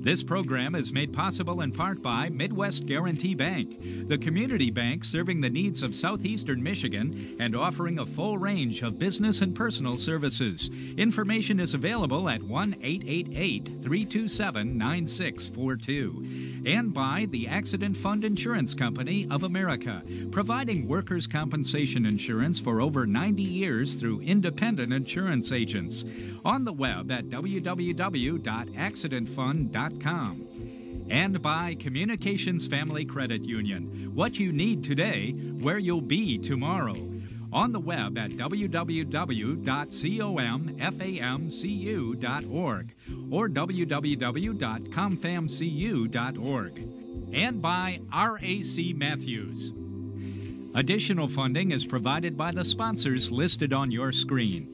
This program is made possible in part by Midwest Guarantee Bank, the community bank serving the needs of southeastern Michigan and offering a full range of business and personal services. Information is available at 1-888-327-9642. And by the Accident Fund Insurance Company of America, providing workers' compensation insurance for over 90 years through independent insurance agents. On the web at www.accidentfund.com. And by Communications Family Credit Union. What you need today, where you'll be tomorrow. On the web at www.comfamcu.org or www.comfamcu.org. And by R.A.C. Matthews. Additional funding is provided by the sponsors listed on your screen.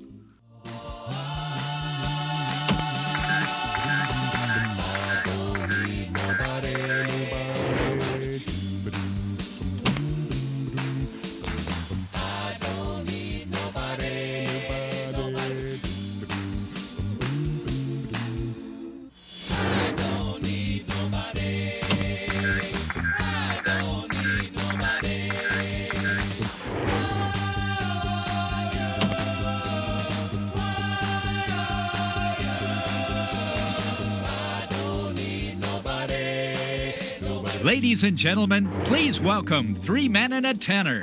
Ladies and gentlemen, please welcome Three Men and a Tenor.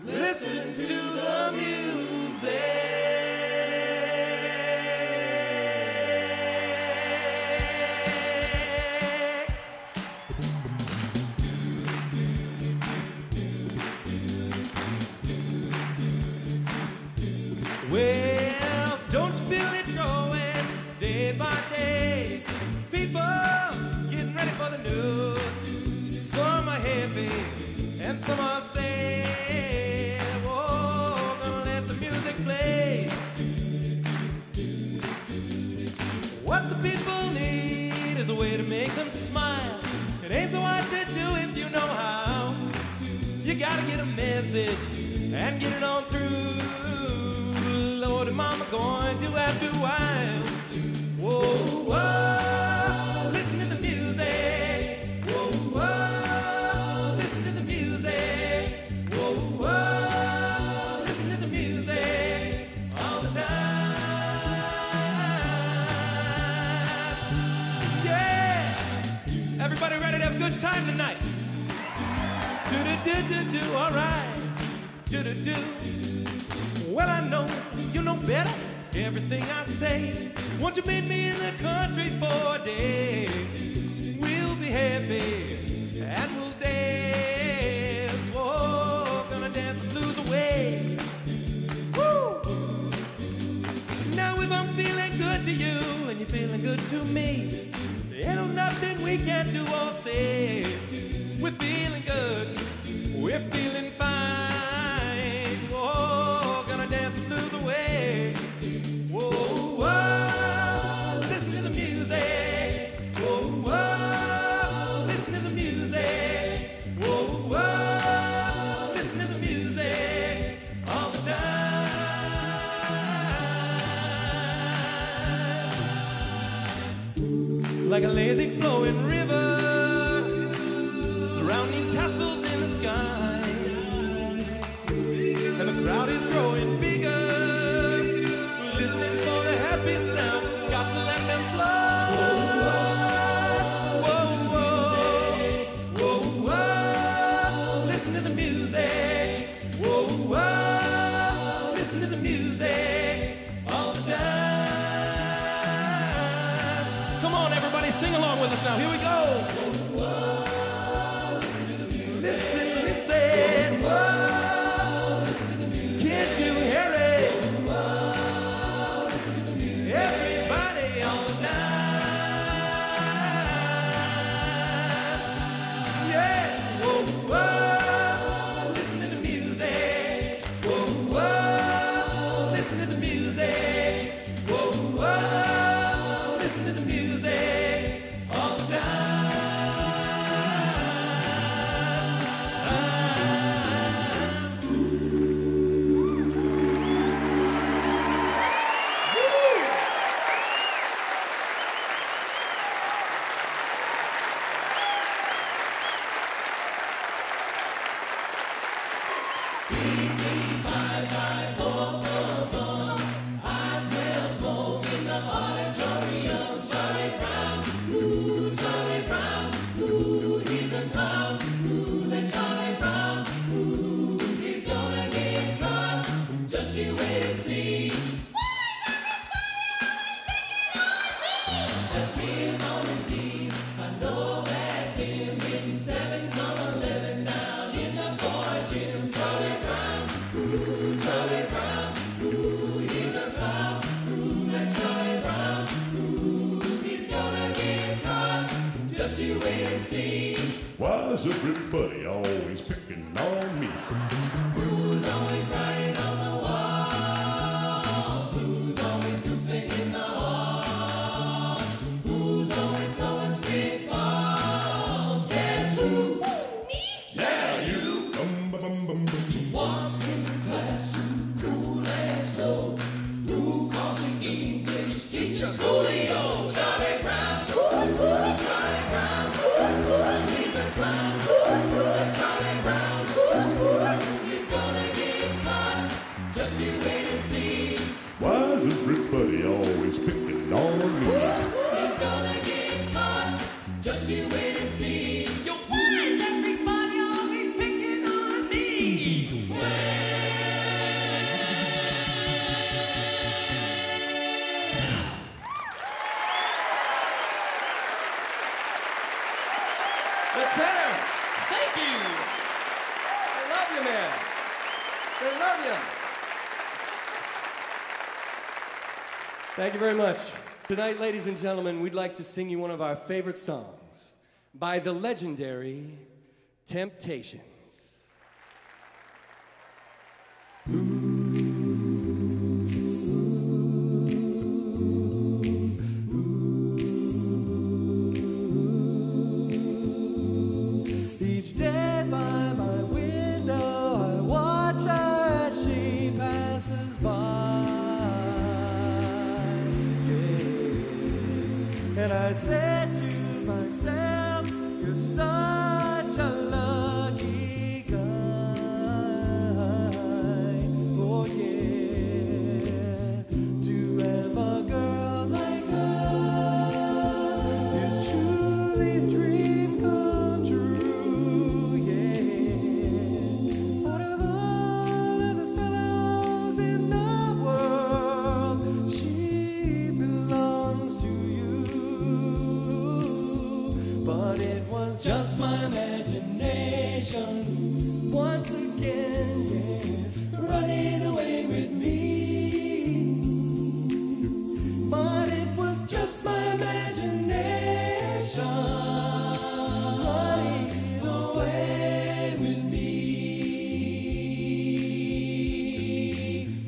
Listen to the music. Well, don't you feel it growing day by day? People getting ready for the news. Some are heavy and some are sad. Oh, gonna let the music play. What the people need is a way to make them smile. It ain't so hard to do if you know how. You gotta get a message and get it on through. Lord and Mama going to after a while. Whoa, whoa, listen to the music. Whoa, whoa, listen to the music. Whoa, whoa, listen to the music all the time. Yeah, everybody ready to have a good time tonight? Do-do-do-do-do, all right. Do-do-do. Well, I know you know better everything I say. Won't you meet me in the country for a day? We'll be happy and we'll dance. Oh, gonna dance the blues away. Woo! Now if I'm feeling good to you and you're feeling good to me, there ain't nothing we can do or say. We're feeling good, we're feeling fine. Oh, gonna dance the blues away. Whoa, whoa, listen to the music. Whoa, whoa, listen to the music. Whoa, whoa, listen to the music all the time. Like a lazy flowing river, surrounding castles in the sky. And the crowd is growing bigger, listening for the happy sound. Got to let them flow. Whoa, whoa, whoa, whoa, listen to the music. Whoa, whoa, listen to the music all the time. Come on, everybody, sing along with us now. Here we go. Listen, listen, whoa. Can't you hear it? Everybody all the time. Yeah. Whoa, whoa, listen to the music. Whoa, whoa, listen to the music. Whoa, whoa, listen to the music all the time. Why's everybody always picking on me? Who's always riding on the walls? Who's always goofing in the hall? Who's always throwing spitballs? Guess who? Me? Yeah, you. He walks into class, cool and slow. Who calls him English teacher? Coolio. Charlie Brown. Charlie Brown. He's a clown. Charlie Brown. He's gonna get caught. Just you wait and see. Why's everybody always picking on me? He's gonna get caught. Just you wait and see. Yo, why is everybody always picking on me? The tenor. Thank you. They love you, man. They love you. Thank you very much. Tonight, ladies and gentlemen, we'd like to sing you one of our favorite songs by the legendary Temptations. Each day by my window, I watch her as she passes by. Yeah. And I said to myself, you're such a lucky guy. Oh yeah, to have a girl like her is truly a dream come true. Yeah, out of all of the fellows in the world, she belongs to you. But it was just my imagination once again, yeah, running away with me. But it was just my imagination running away with me.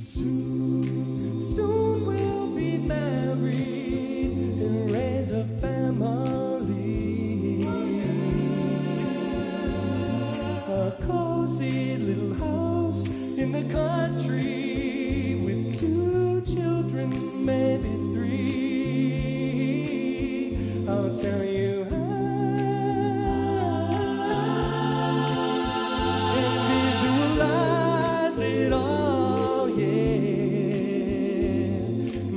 Soon we'll be married and raise a family. A cozy little house in the country with 2 children, maybe 3. I'll tell you how. And visualize it all, yeah.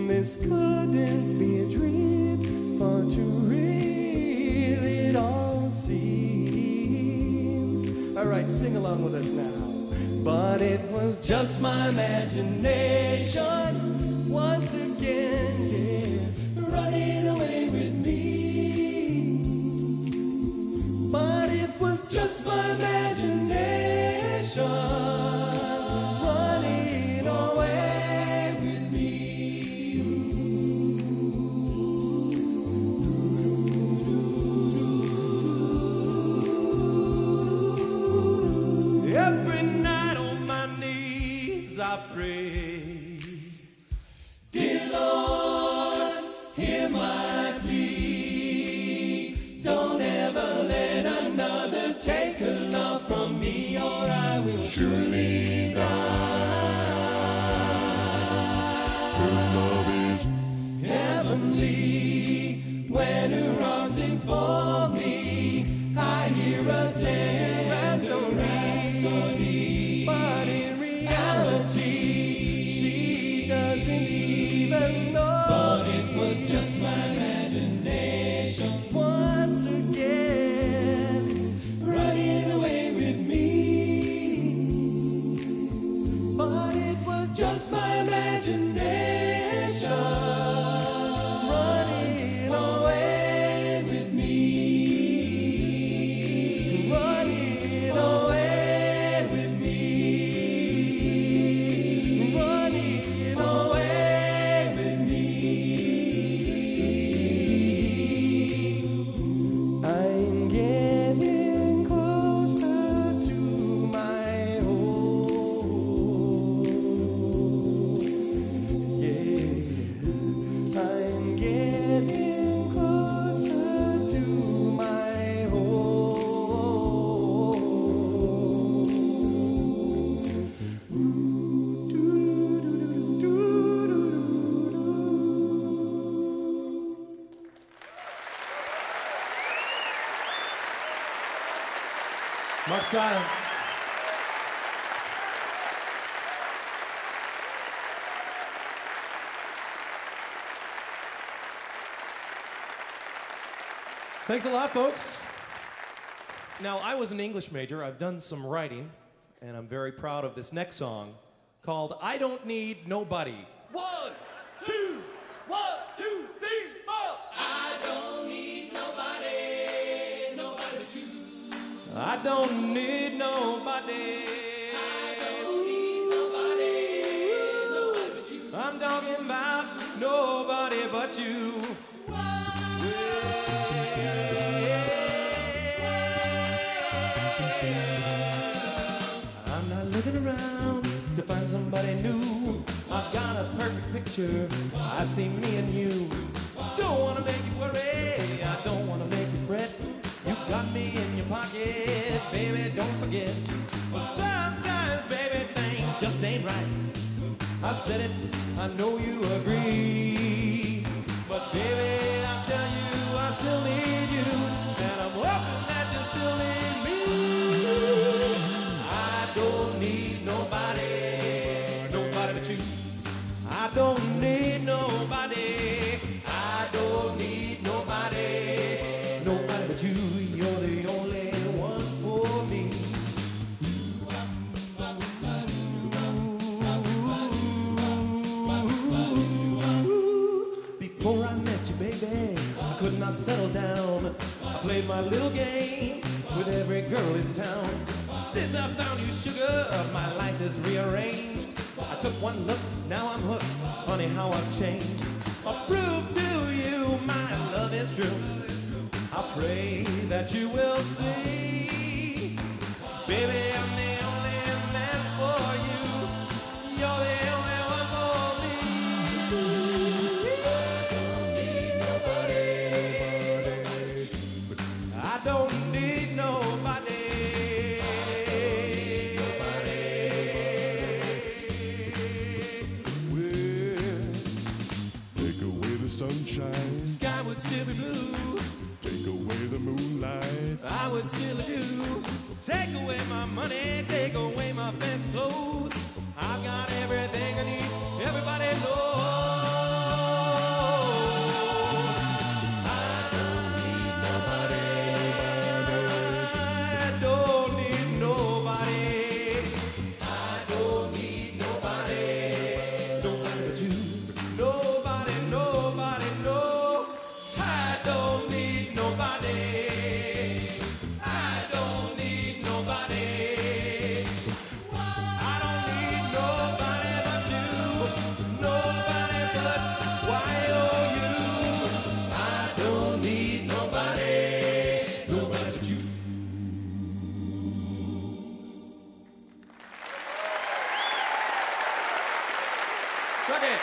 This couldn't be a dream, far too real it all seems. All right, sing along with us now. But it was just my imagination once again, yeah, running away with me. But it was just my imagination running away with me. Every night on my knees I pray. Dear Lord, hear my Mark Stiles. Thanks a lot, folks. Now, I was an English major. I've done some writing, and I'm very proud of this next song called I Don't Need Nobody. 1, 2, 1, 2, 3, 4. I don't need nobody, nobody but you. I don't need nobody. I don't need nobody, nobody but you. I'm talking about nobody but you. I'm not looking around to find somebody new. I've got a perfect picture. I see me and you. Don't wanna make you worry. I don't wanna make you fret. You got me in your pocket, baby. Don't forget. But sometimes, baby, things just ain't right. I said it. I know you agree. But baby, I tell you, I still need you, and I'm hoping that you still need me. I don't need nobody, nobody but you. I don't need nobody. I don't need nobody, nobody but you. You're the only one for me. Before I met you, baby, I could not settle down. I played my little game with every girl in town. Since I found you, sugar, my life is rearranged. I took one look, now I'm hooked. Funny how I've changed. I'll prove to you my love is true. I pray that you will see. Baby, I'm the only man for you. You're the only one for me. I don't need nobody. Take away the sunshine, Sky would still be blue. take away the moonlight. I would still do. Take away my money, take away my fancy clothes. I've got everything I need. Everybody knows. I don't need nobody. I don't need nobody. I don't need nobody. Nobody but you. Nobody, nobody, no. I don't need nobody. I don't need nobody. I don't need nobody but you. Nobody but you. I don't need nobody. Nobody but you. Chuck it.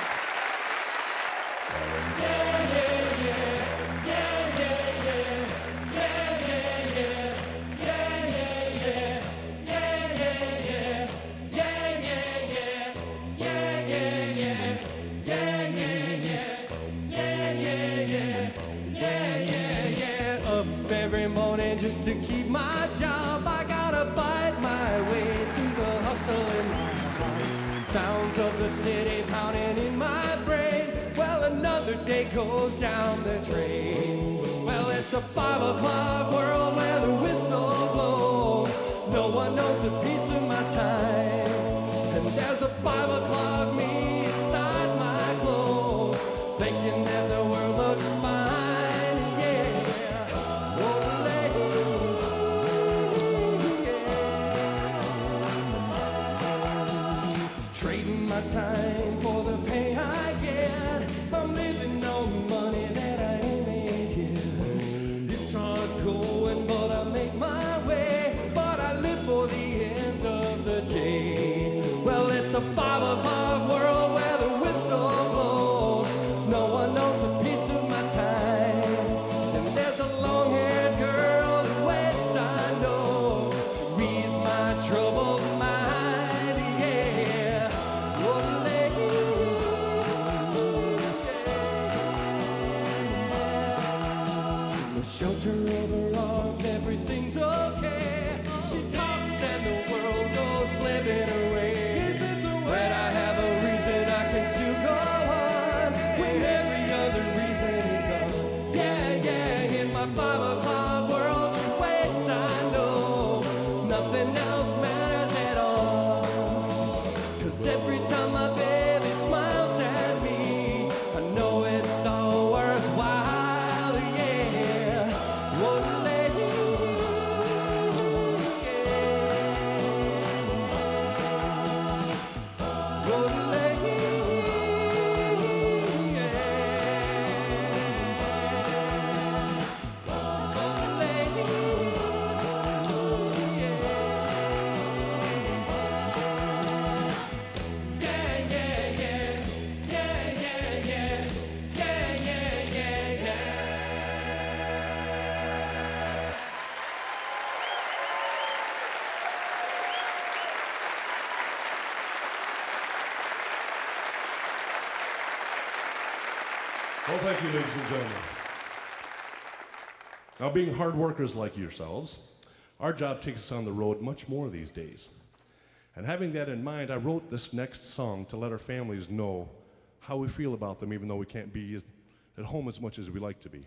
Up every morning just to keep my job. I gotta fight my way through the hustle and grind. Sounds of the city pounding in my brain. Well, another day goes down the drain. Well, it's a 5 o'clock world where the whistle blows. No one knows a piece of my time. And there's a 5 o'clock me inside my clothes, thinking that the world looks fine. Yeah. Oh, lady. Yeah. Trading my time for the pay I get. I'm living on money that I ain't making. It's hard going, but I make my way. But I live for the end of the day. Well, it's a 5 o'clock world where the whistle blows. No one knows a piece of my time. And there's a long-haired girl who waits, I know, to ease my troubled mind. Yeah. Oh, lady. Yeah. The shelter of her arms, everything's okay. She Well, thank you, ladies and gentlemen. Now, being hard workers like yourselves, our job takes us on the road much more these days. And having that in mind, I wrote this next song to let our families know how we feel about them, even though we can't be at home as much as we like to be.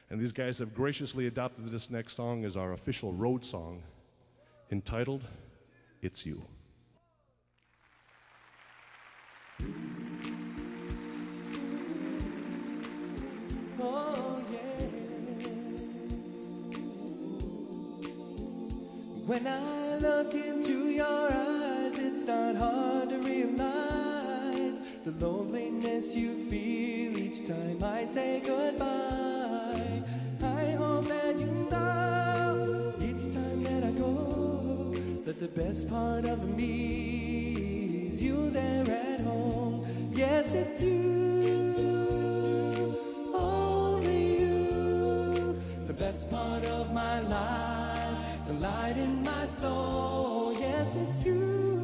And these guys have graciously adopted this next song as our official road song, entitled, It's You. Oh, yeah. When I look into your eyes, it's not hard to realize the loneliness you feel each time I say goodbye. I hope that you know each time that I go that the best part of me is you there at home. Yes, it's you. Best part of my life, the light in my soul. Yes, it's you,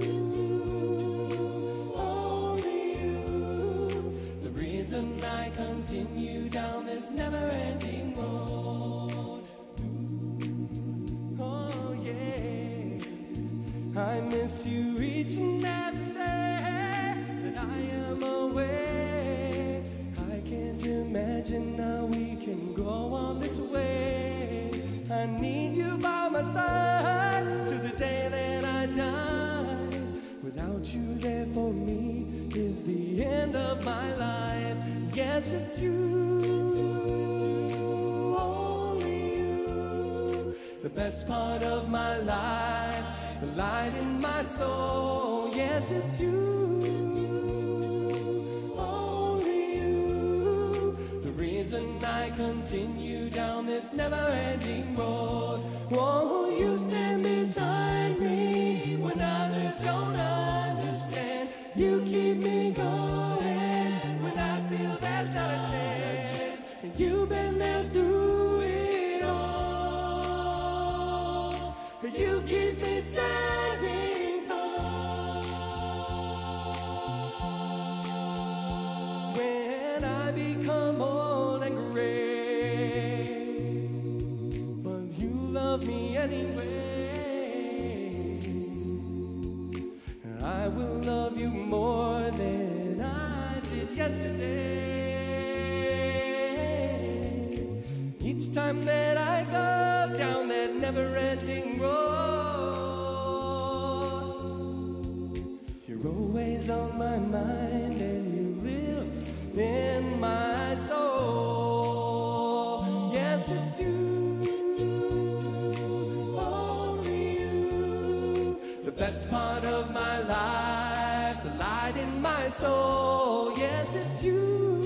only you. The reason I continue down this never-ending road. Oh yeah, I miss you each and every day that I am away. I can't imagine how we can go on this way. I need you by my side to the day that I die. Without you there for me is the end of my life. Yes, it's you, only you. The best part of my life, the light in my soul. Yes, it's you, only you. The reason I continue down this never-ending road. Won't you stand beside me when others don't understand? You keep me going when I feel there's not a chance. And you've been there through it all. You keep me standing tall. When I become old and gray, love me anyway. I will love you more than I did yesterday. Each time that I go down that never-ending road, you're always on my mind and you live in my soul. Yes, it's you. Best part of my life, the light in my soul. Yes, it's you,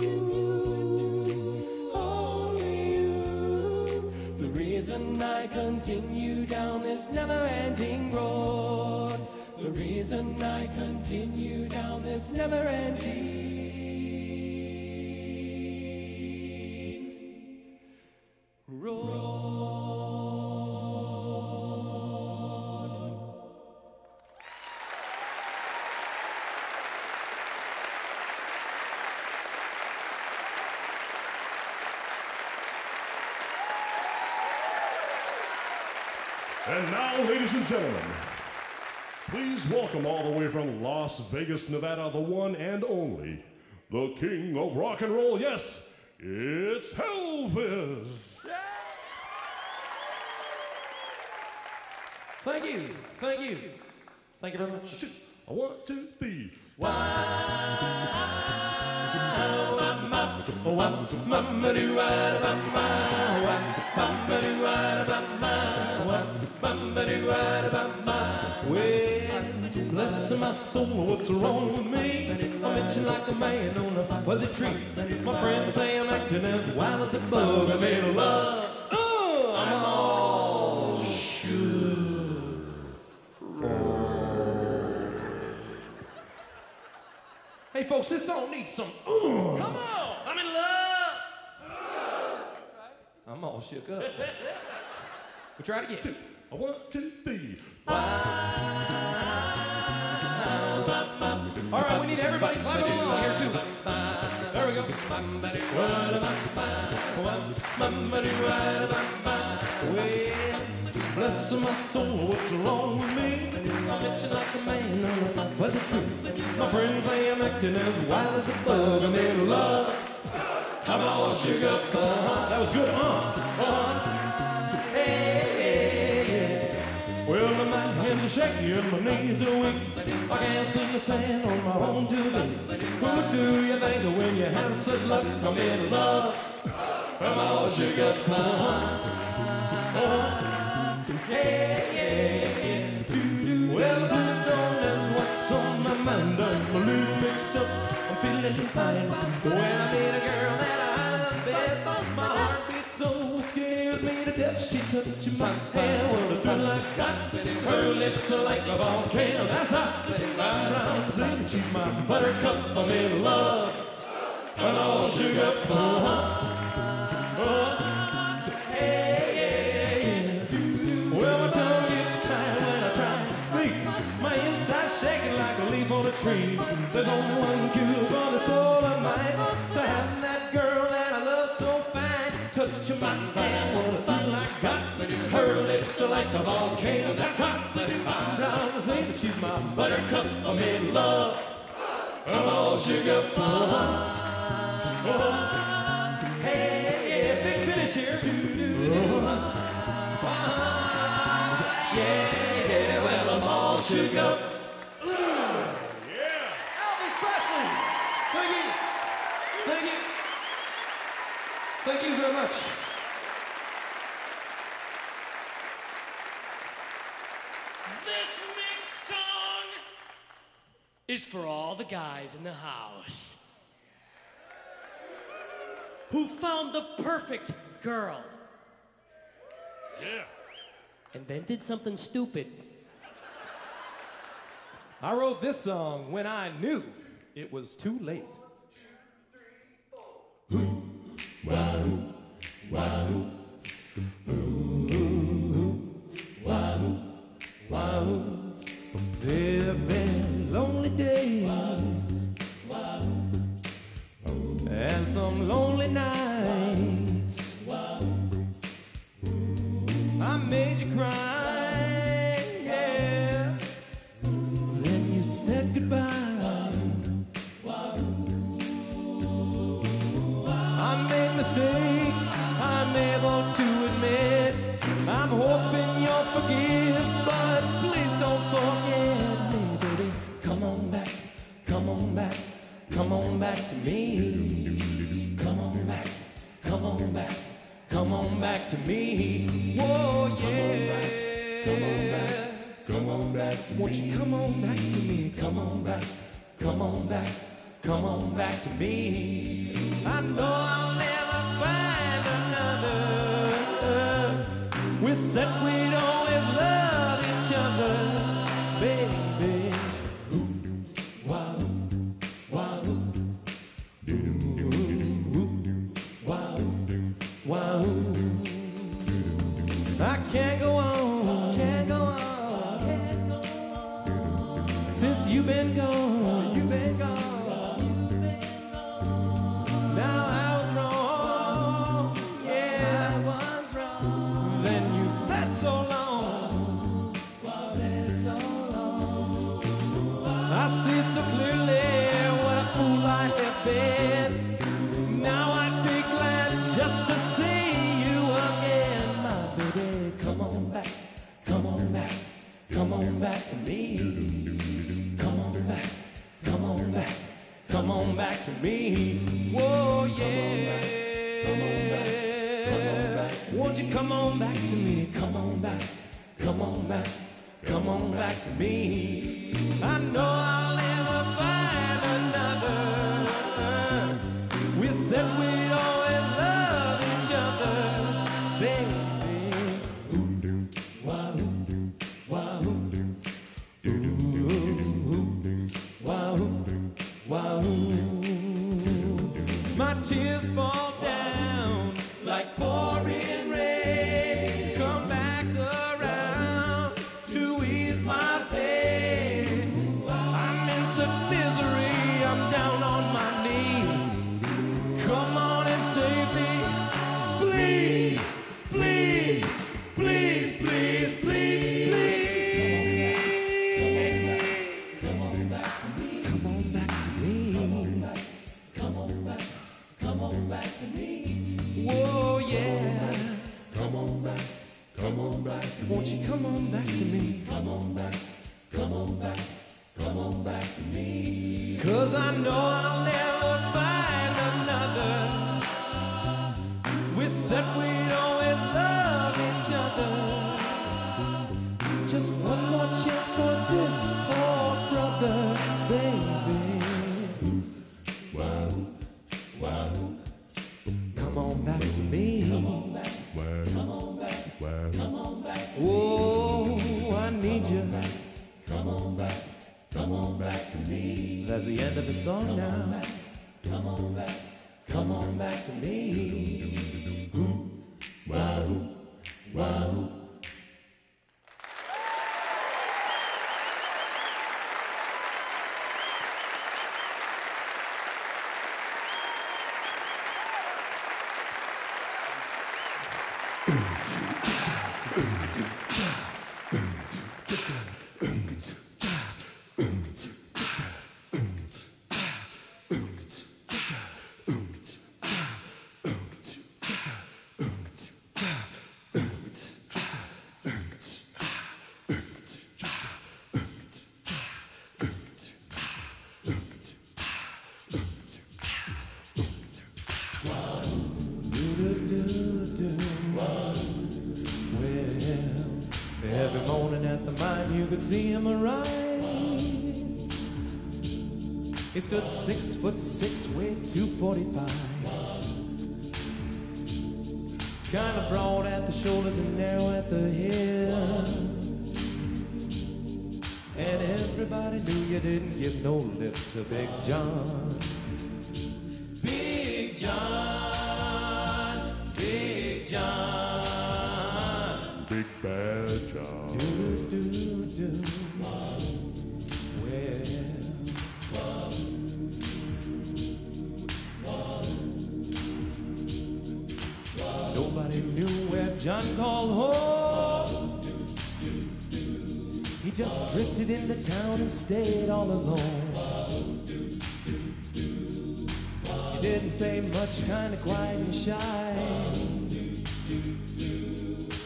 only you. The reason I continue down this never-ending road. The reason I continue down this never-ending road. And now, ladies and gentlemen, please welcome all the way from Las Vegas, Nevada, the one and only, the king of rock and roll. Yes, it's Elvis. Yeah. Thank you. Thank you. Thank you very much. 1, 2, 3. Wow. my soul, what's wrong with me? I'm itching like a man on a fuzzy tree. My friends say I'm acting as wild as a bug. I'm in love. I'm all shook. Hey folks, this song needs some. Come on, I'm in love. That's right. I'm all shook up. We try it again. 1, 2, 3. All right, we need everybody clapping along here too. There we go. Well, bless my soul, what's wrong with me? I'm itching like a man on a fuzzy tree. My friends say I'm acting as wild as a bug. I'm in love. I'm all shook up. That was good, Well, my hands are shaky and my knees are weak. I can't seem to stand on my own 2 feet. Who do you think of when you have such luck? I'm in love. I'm all shook up. Well, the blues don't ask what's on my mind. I'm a little mixed up. I'm feeling fine. When I meet a girl that I love best, my heart beats so scares me to death. She touches my hand, well, I feel like that. Her lips are like a volcano, that's hot. I'm round saying she's my buttercup. I'm in love. I'm all shook up. Well, my tongue gets tired when I try to speak. My inside's shaking like a leaf on a tree. There's only one cure for the soul of mine, to have that girl that I love so fine. Touch my hand, what I feel like God. Her lips are like a volcano, that's hot. I'm proud to say that she's my buttercup. I'm in love. I'm all shook up. Hey, big finish here. Yeah, well, I'm all shook up. Elvis Presley. Thank you. Thank you. Thank you very much. This next song is for all the guys in the house who found the perfect girl. Yeah. And then did something stupid. I wrote this song when I knew it was too late. There have been lonely days and some lonely nights. I made you cry, yeah. Then you said goodbye. I made mistakes, I'm able to admit. I'm hoping you'll forgive, but please don't forget me, baby. Come on back, come on back, come on back to me. Come on back, come on back, come on back to me. Whoa, yeah. Come on back, come on back to me. Won't you come on back to me? Come on back, come on back, come on back to me. I know I'll never find another. We said we'd always love each other, baby. Wow, wow, wow. I can't go on, can't go on. Since you've been gone, you've been gone. Now I was wrong, yeah, I was wrong. Then you said so long, said so long. I see so clearly what a fool I have been. Now I'd be glad just to see you again, my baby. Come on back, come on back, come on back to me. Come on back, come on back, come on back to me. Whoa, yeah. Come on back. Won't you come on back to me? Come on back, come on back, come on back to me. I know I'll never find another. We said we'd always love each other, baby. Wow, wow, wow, wow. My tears fall down like pouring rain. Come back around to ease my pain. I'm in such misery, I'm down on my knees. Come on and save me, please, please, please, please, please, please. Come on back to me. Come on back to me. Come on back to me. Whoa, yeah. Come on back to won't you come on back to me? Come on back to me. 'Cause I know I'll never find another. We said we'd always love each other. Just one more chance for this poor brother, baby. Come on back to me. Oh, I need you. Come on back to me. That's the end of the song now. Come on back to me. Wow, wow. Every morning at the mine you could see him arrive. He stood 6'6", weighed 245. Kind of broad at the shoulders and narrow at the hips. And everybody knew you didn't give no lip to Big John. Big John, Big John, Big Bad John. do. Well, nobody knew where John called home. He just drifted into town and stayed all alone. He didn't say much, kind of quiet and shy.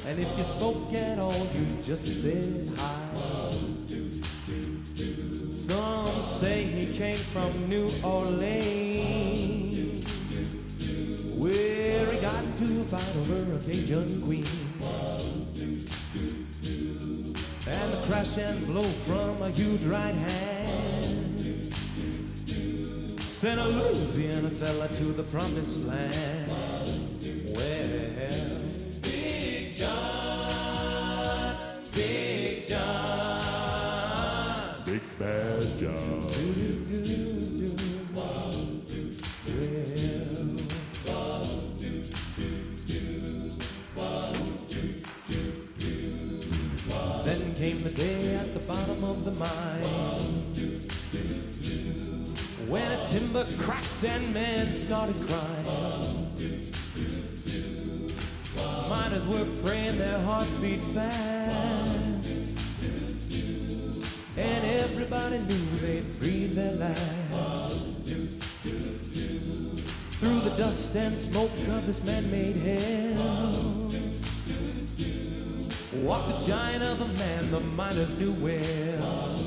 And if you spoke at all, you just said hi. Some say he came from New Orleans, where he got into a fight over a Cajun queen. And the crash and blow from a huge right hand sent a Louisiana fella to the promised land. Well, Big John, Big John, Big Bad John. Then came the day at the bottom of the mine when a timber cracked and men started crying. Miners were praying, their hearts beat fast, and everybody knew they'd breathe their last. Through the dust and smoke of this man-made hell walked the giant of a man the miners knew well.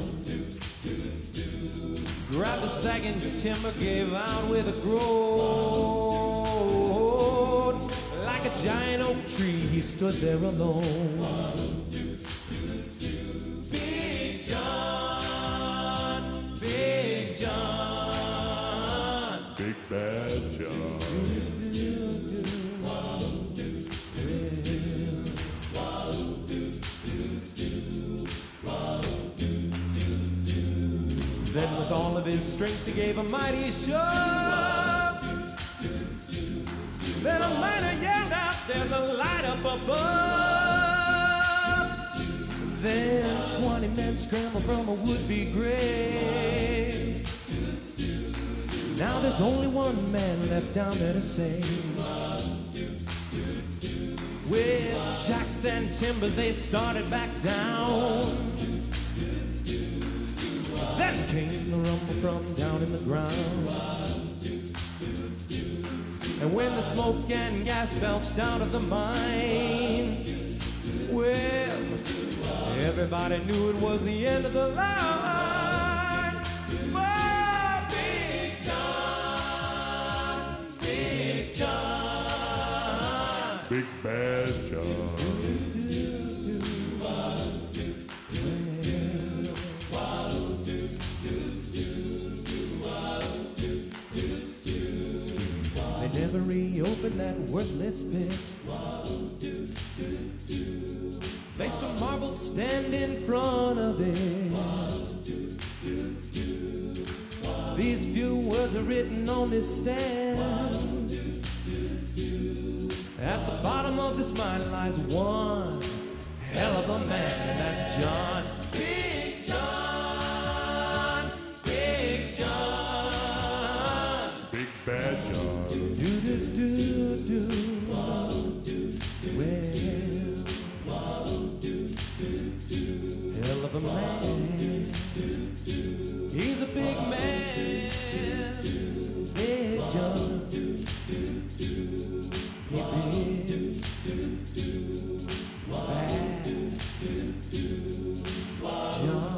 Grabbed a sagging timber, gave out with a groan. Like a giant oak tree, he stood there alone. Big John, With all of his strength, he gave a mighty shove. Then a miner yelled out, there's a light up above. Then 20 men scrambled from a would-be grave. Now there's only one man left down there to save. With jacks and timbers, they started back down. Then came the rumble from down in the ground. And when the smoke and gas belched out of the mine, well, everybody knew it was the end of the line. Oh, Big John, Big John, Big Bad John. They never reopened that worthless pit. Placed a marble stand in front of it. These few words are written on this stand. At the bottom of this mine lies one hell of a man, and that's John. Big John, Big John, Big Bad John. do-do-do-do. Well, hell of a man. He's a big man, Big John. He is bad John.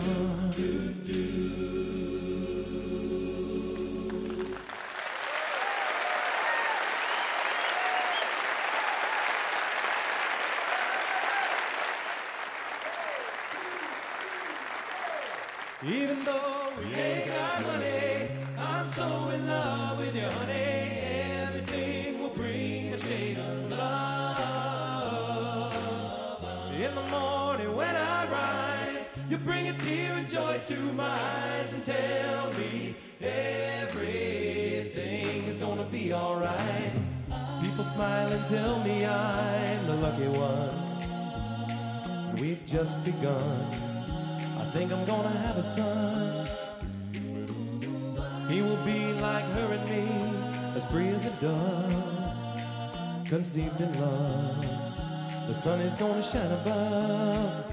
Even though we ain't got money, I'm so in love with you, honey. Everything will bring a shade of love. In the morning when I rise, you bring a tear of joy to my eyes and tell me everything is gonna be alright. People smile and tell me I'm the lucky one. We've just begun. I think I'm gonna have a son. He will be like her and me, as free as a dove, conceived in love. The sun is gonna shine above.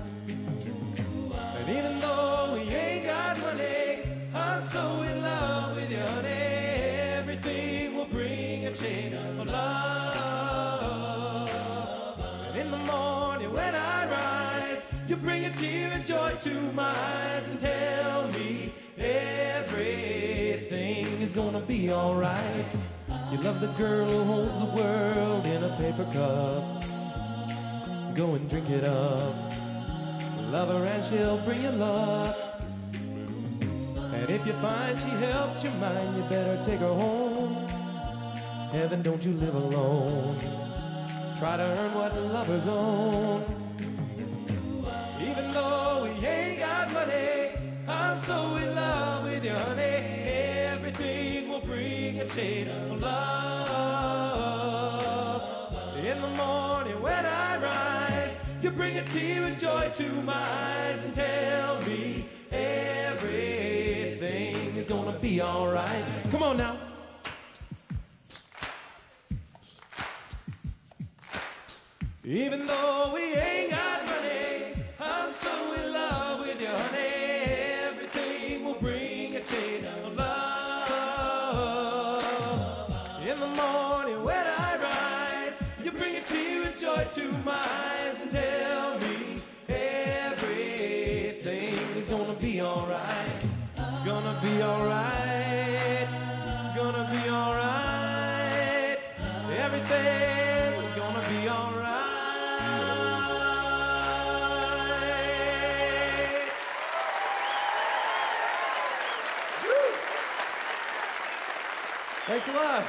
And even though we ain't got money, I'm so in love with you, honey. Everything will bring a chain of love. And in the morning when I rise, you bring a tear of joy to my eyes and tell me everything is gonna be alright. You love the girl who holds the world in a paper cup. Go and drink it up. Love her and she'll bring you luck. And if you find she helps your mind, you better take her home. Heaven, don't you live alone. Try to earn what lovers own. Even though we ain't got money, I'm so in love with you, honey. Everything will bring a shade of love. In the morning when I rise, you bring a tear of joy to my eyes and tell me everything is gonna be alright. Come on now. Even though we ain't got money, I'm so in love with you, honey. Everything will bring a chain of love. In the morning when I rise, you bring a tear of joy to my eyes and tell me everything is gonna be alright. Gonna be alright. Gonna be alright. Everything is gonna be alright. Thanks a lot.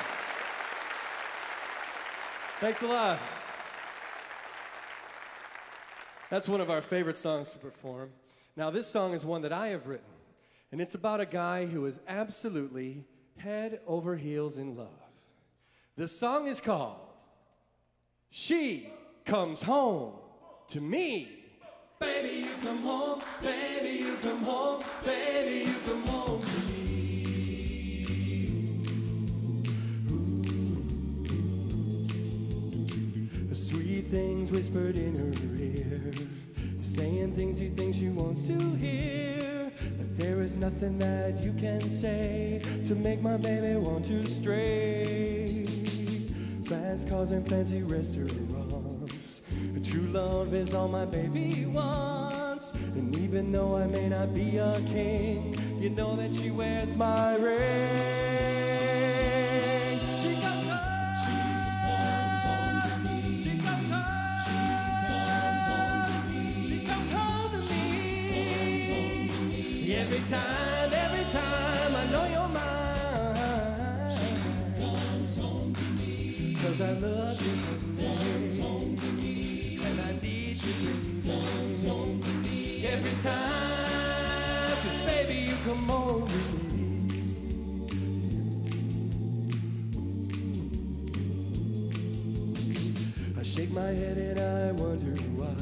Thanks a lot. That's one of our favorite songs to perform. Now, this song is one that I have written, And it's about a guy who is absolutely head over heels in love. The song is called She Comes Home to Me. Baby, you come home, baby, you come home, baby, you come home to me. The sweet things whispered in her ear, saying things you think she wants to hear. But there is nothing that you can say to make my baby want to stray. Fast cars and fancy restaurants, true love is all my baby wants. And even though I may not be a king, you know that she wears my ring. She comes home. She comes home to me. She comes home. She comes home to me. She comes home to me. She comes home to me. Every time I know you're mine. She comes home to me. 'Cause I love you. She comes home to me. And I need you. She comes home to me. Every time, 'cause baby, you come home to me. I shake my head and I wonder why.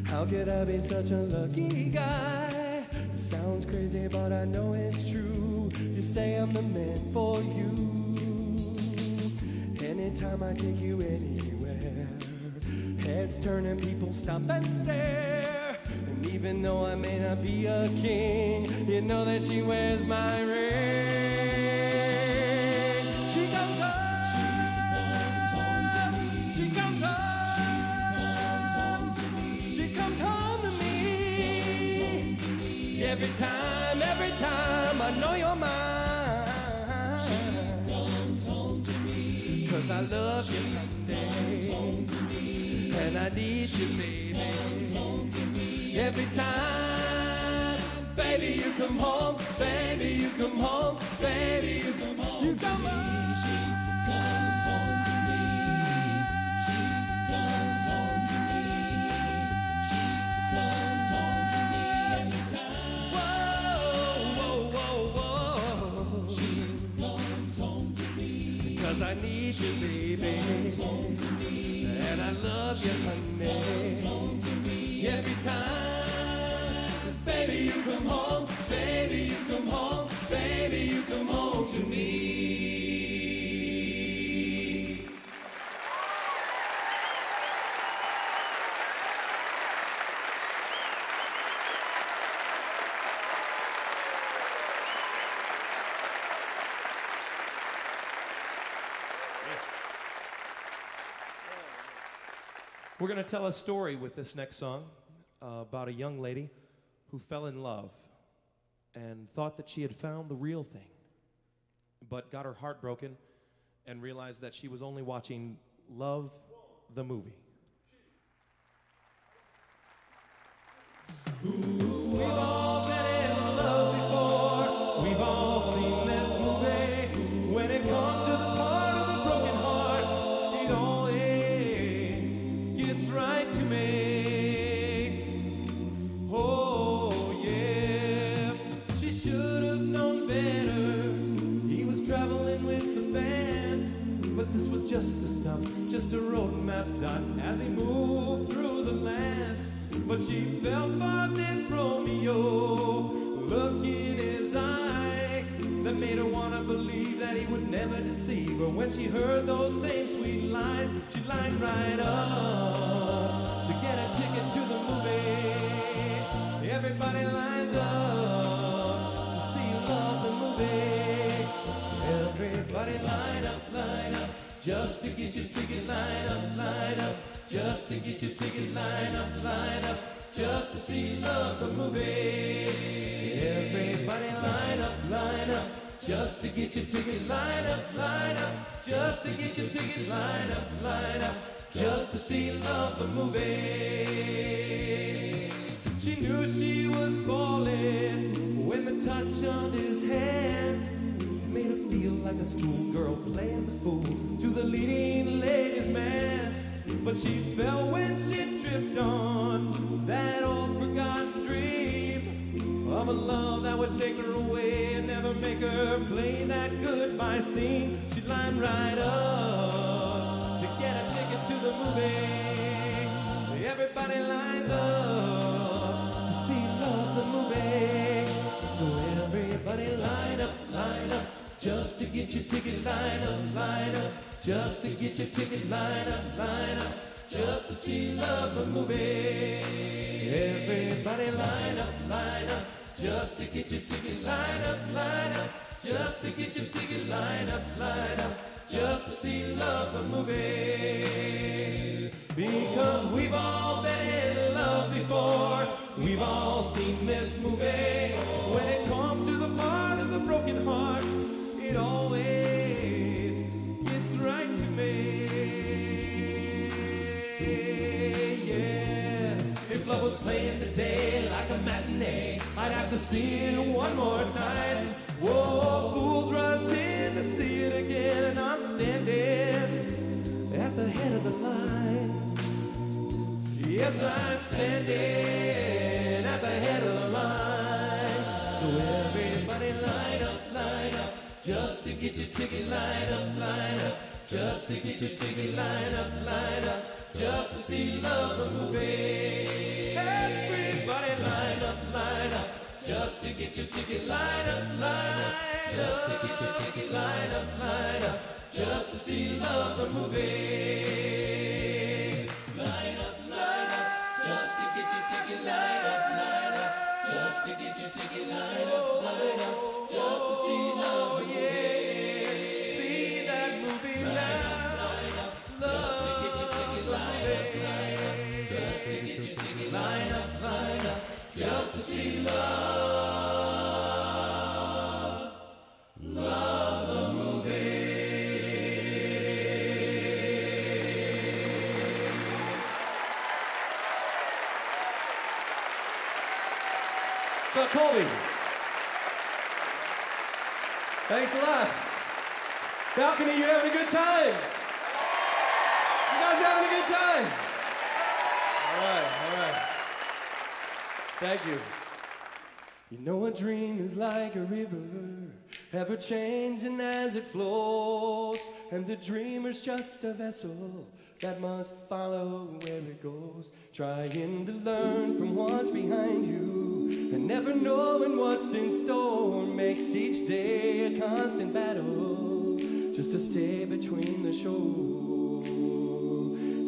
How could I be such a lucky guy? It sounds crazy, but I know it's true. You say I'm the man for you. Anytime I take you anywhere, heads turn and people stop and stare. And even though I may not be a king, you know that she wears my ring. She comes home. She comes home to me. She comes home. She comes home to me. She comes home to me. Every time I know you're mine. She comes home to me. 'Cause I love you, and I need you, baby. Every time, baby, you come home, baby, you come home, baby, you come home. You come home. She comes home to me. She comes home to me. She comes home to me every time. Whoa, whoa, whoa, whoa. She comes home to me. 'Cause I need you, baby. And I love you, honey. Every time, baby, you come home, baby, you come home, baby, you come home to me. We're going to tell a story with this next song about a young lady who fell in love and thought that she had found the real thing, but got her heart broken and realized that she was only watching Love, the movie. We've all been in love before. We've all seen this movie. When it comes to the part of the broken heart, it always gets right to me. Oh yeah, she should have known better. He was traveling with the band, but this was just a stop, just a road map dot as he moved through the land. But she fell for this Romeo, look in his eye that made her wanna believe that he would never deceive her. When she heard those same sweet lines, she lined right up to get a ticket to the movie. Everybody lines up to see Love, the movie. Everybody line up, just to get your ticket. Line up, just to get your ticket. Line up, just to see Love, the movie. Everybody line up, just to get your ticket. Line up, just to get your ticket. Line up, just to see Love, the movie. She knew she was falling when the touch of his hand made her feel like a schoolgirl playing the fool to the leading ladies' man. But she fell when she tripped on that old forgotten dream of a a love that would take her away and never make her play that goodbye scene. She'd line right up to get a ticket to the movie. Everybody lines up to see Love the movie. So everybody line up, just to get your ticket. Line up, just to get your ticket. Line up, just to see Love the movie. Everybody line up, just to get your ticket. Line up, just to get your ticket. Line up, just to see Love the movie. Because we've all been in love before, we've all seen this movie. When it comes to the part of the broken heart, it always gets right to me. Yeah, if love was playing today like a matinee, I'd have to see it one more time. Whoa, fools rush in to see it again, and I'm standing at the head of the line. Yes, I'm standing at the head of the line. So everybody line up, just to get your ticket. Line up, just to get your ticket. Line up, just to see Love the movie. Everybody line up, just to get your ticket. Line up, just to get your ticket. Line up, just to see Love the movie. Line up, just to get your ticket. Line up, just to get your ticket. Line up, just to see Love the movie. See that movie. Line up, just to get your ticket. Line up, just to get your ticket. Line up, just to see Love the movie. Chuck Colby. Thanks a lot. Balcony, you having a good time? You guys having a good time? All right. Thank you. You know a dream is like a river, ever changing as it flows, and the dreamer's just a vessel that must follow where it goes, trying to learn from what's behind you, and never knowing what's in store makes each day a constant battle, just to stay between the shore.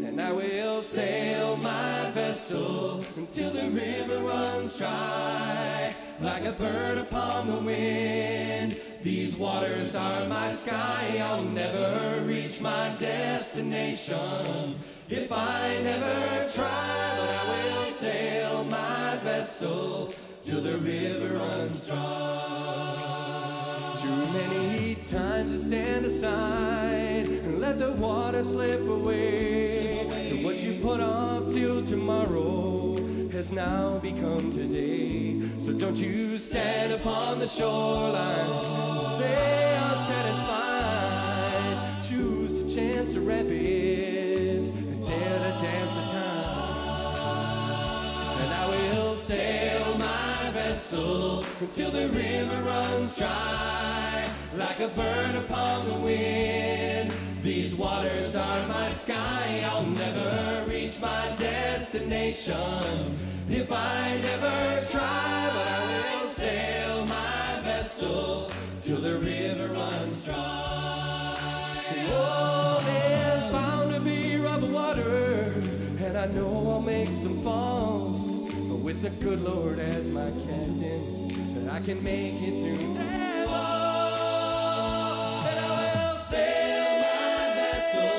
And I will sail my vessel until the river runs dry, like a bird upon the wind. These waters are my sky, I'll never reach my destination if I never try. But I will sail my vessel till the river runs dry. Too many times to stand aside and let the water slip away. So what you put off till tomorrow has now become today. So don't you stand upon the shoreline, say I'm satisfied. Choose to chance the rapids and dare to dance the tide. And I will sail my vessel until the river runs dry, like a bird upon the wind. These waters are my sky, I'll never reach my destination if I never try. But I will sail my vessel till the river runs dry. Oh, there's bound to be rough water, and I know I'll make some falls, but with the good Lord as my captain, that I can make it through them all. And I will sail my vessel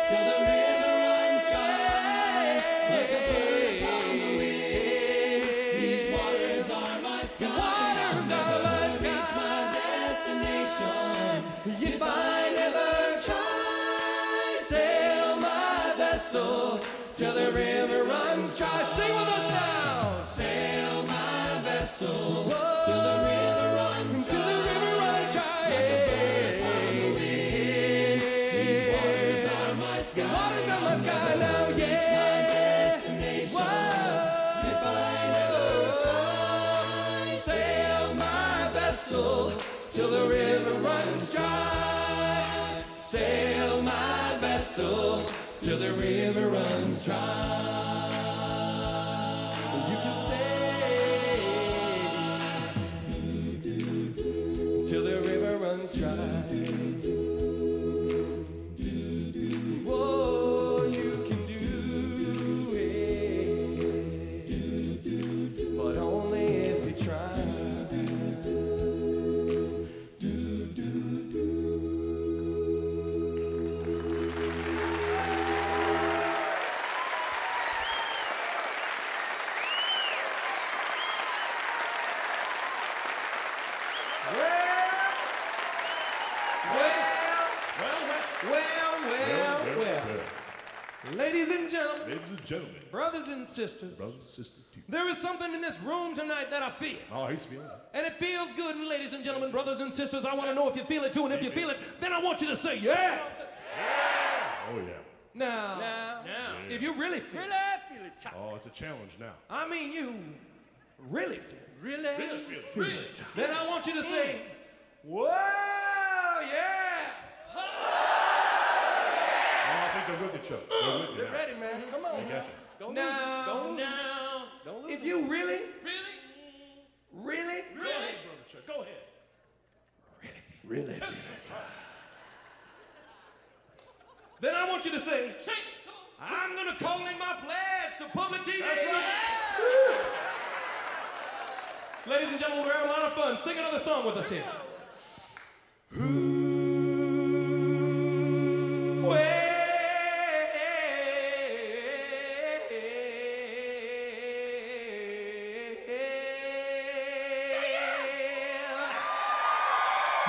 till the river runs dry, like a bird upon the wind. These waters are my sky, I'll never reach my destination if I never try. Sail my vessel till the river runs dry. Sing with us now. Sail my vessel till the river runs dry. Till the river runs dry. Like a bird upon the wind. soul till the river runs dry. You can say till the river runs dry. Oh, you can do it, but only if you try. Ladies and gentlemen, Ladies and gentlemen, brothers and sisters, too. there is something in this room tonight that I feel. Oh, he's feeling it. And it feels good. And ladies and gentlemen, brothers and sisters, I want to know if you feel it too. And if you feel it, then I want you to say, yeah. Oh, yeah. Now, if you really feel it, Oh, it's a challenge now. I mean you really feel it, Really feel it. then I want you to say, whoa, yeah. Oh, I think they're with you, Chuck. They're with you They're now. ready, man. Come on. They got you. Don't lose it. Don't lose it. Now, Don't lose it. If you really, really, Go ahead, brother Chuck. Go ahead. really feel it, then I want you to say, say, I'm going to call in my pledge to public TV. Ladies and gentlemen, we're having a lot of fun. Sing another song with us here.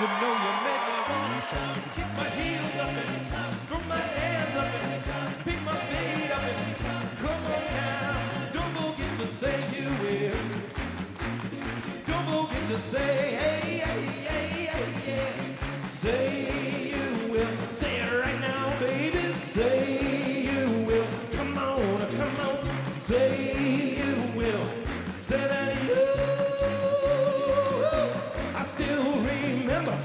You know you make me want to kick my heels up and throw my hands up and pick my feet up and come on now. Don't forget to say you will. Don't forget to say hey, hey, hey, hey, yeah. Say you will. Say it right now, baby. Say you will. Come on, come on. Say you will. Say that you. I still remember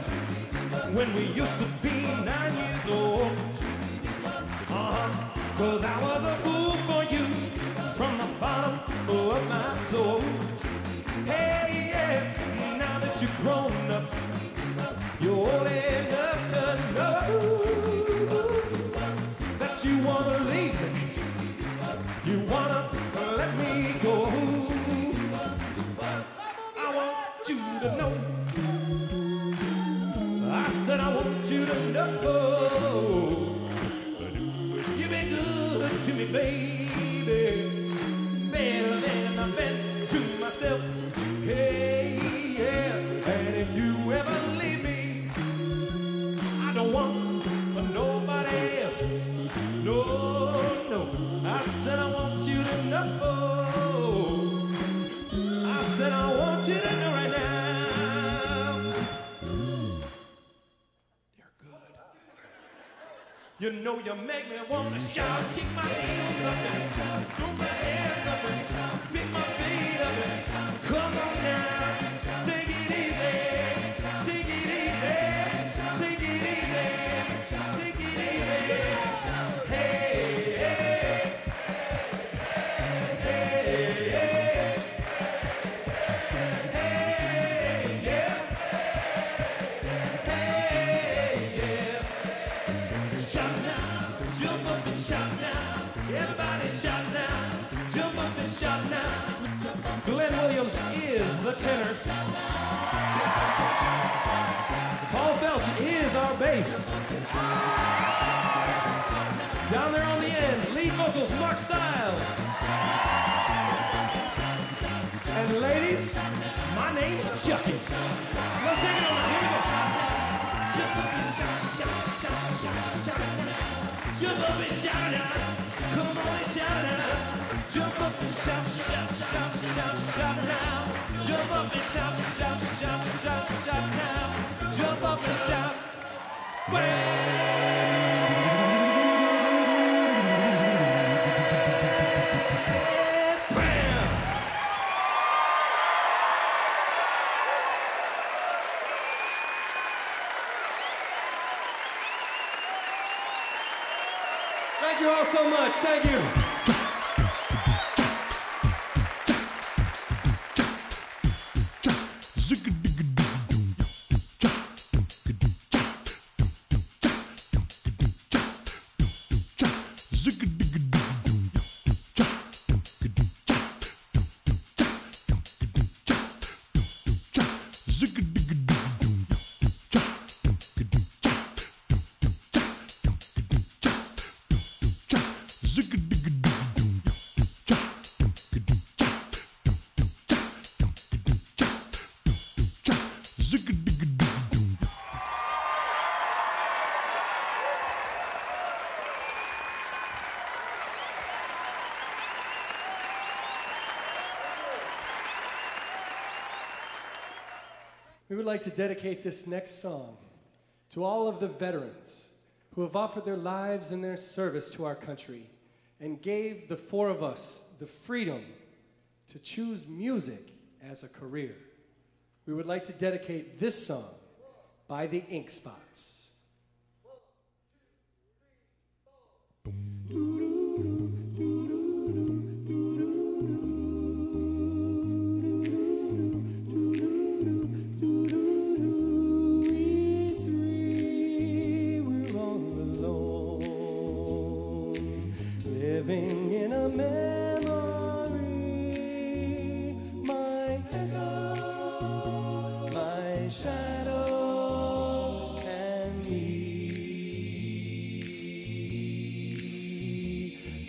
when we used to be 9 years old. Cause I was a fool for you from the bottom of my soul. Hey, yeah, now that you've grown up, you're old enough to know that you wanna leave me, you wanna let me go. I want you to know, I said I want you to know, you've been good to me, baby, better than I've been to myself. Hey, yeah, and if you ever leave me, I don't want nobody else. No, no, I said I want you to know. I said I want you to know right now. They're good. You know you make me wanna shout, kick my heels up and throw my hands up and pick my feet up and come on now, take it easy, take it easy, take it easy, take it easy. Hey, hey, hey, hey, hey, yeah, hey, yeah. Shout now, jump up and shout now. Everybody shout now, jump up and shout now. Glenn Williams is the tenor. Paul Felch is our bass. Down there on the end, lead vocals, Mark Stiles. And ladies, my name's Chucky. Let's take it on. Here we go. Jump up and shout, shout, shout, shout, shout now. Jump up and shout now. Come on and shout now. Jump up and shout, shout, shout, shout, shout now. Jump up and shout, shout, shout, shout, shout now. Jump up and shout. so much. Thank you. We would like to dedicate this next song to all of the veterans who have offered their lives and their service to our country and gave the four of us the freedom to choose music as a career. We would like to dedicate this song by the Ink Spots. Living in a memory, my echo, my shadow, and me.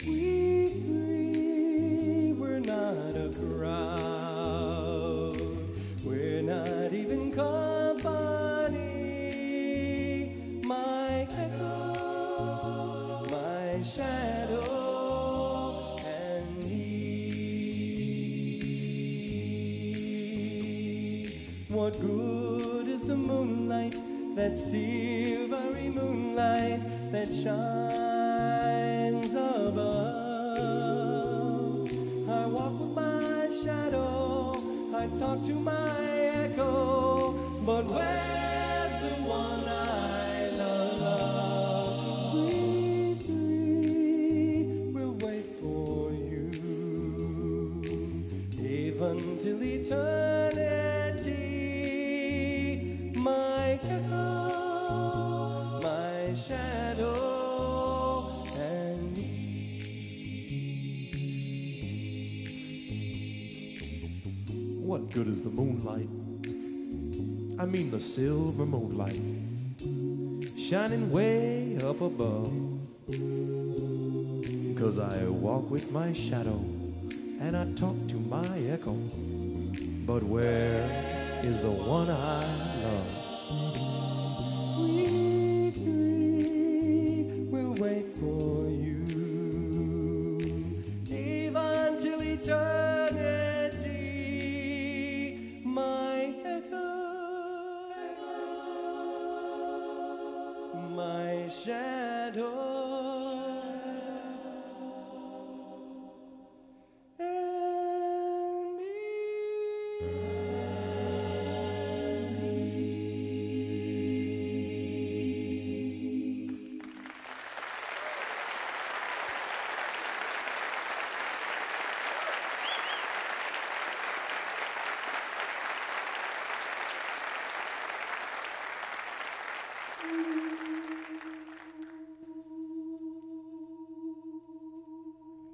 We three, we're not a crowd, we're not even company. My echo, my shadow. What good is the moonlight, that silvery moonlight that shines above? I walk with my shadow, I talk to my echo, but where's the one I love? We three will wait for you, even till eternity. My echo, my shadow, and me. What good is the moonlight? I mean the silver moonlight, shining way up above. 'Cause I walk with my shadow and I talk to my echo, but where is the one I love? We three will wait for you, even till eternity. My echo, my shadow.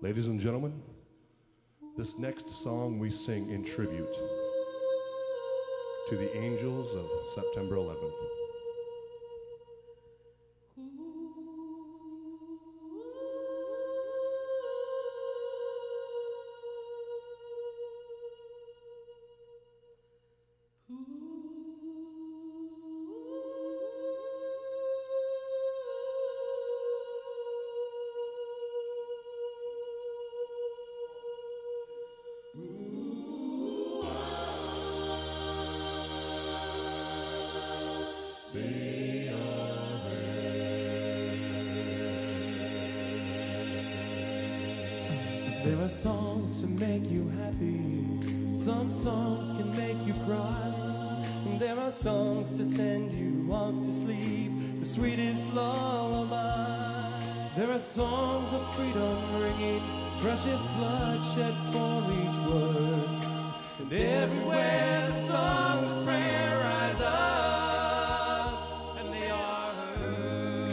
Ladies and gentlemen, this next song we sing in tribute to the angels of September 11th. There are songs to make you happy, some songs can make you cry. There are songs to send you off to sleep, the sweetest lullaby. There are songs of freedom ringing, precious blood shed for each word. And everywhere the songs of prayer rise up, and they are heard.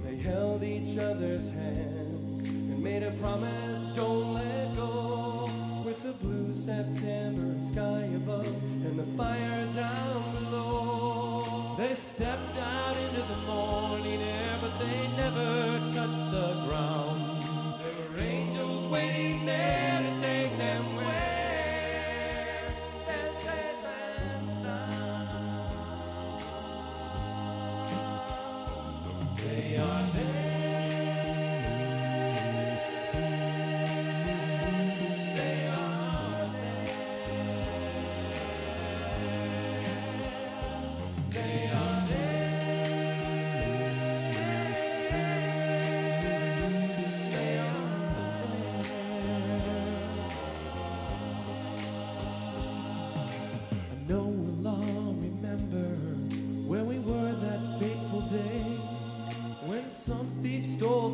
They held each other's hands and made a promise, don't let go. With the blue September sky above and the fire down below, they stepped out into the morning air, but they never touched the ground. There were angels waiting there to take them where their safe and sound. They are there.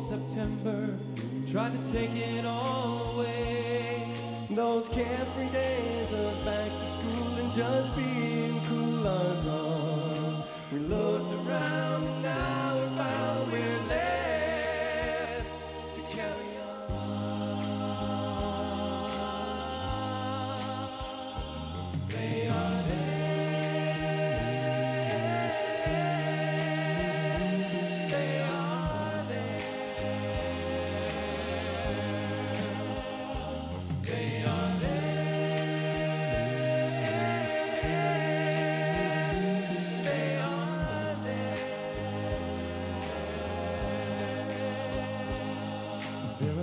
September, tried to take it all away. Those carefree days of back to school and just being cool are gone. We looked around and now we found we're left to carry on. They are there.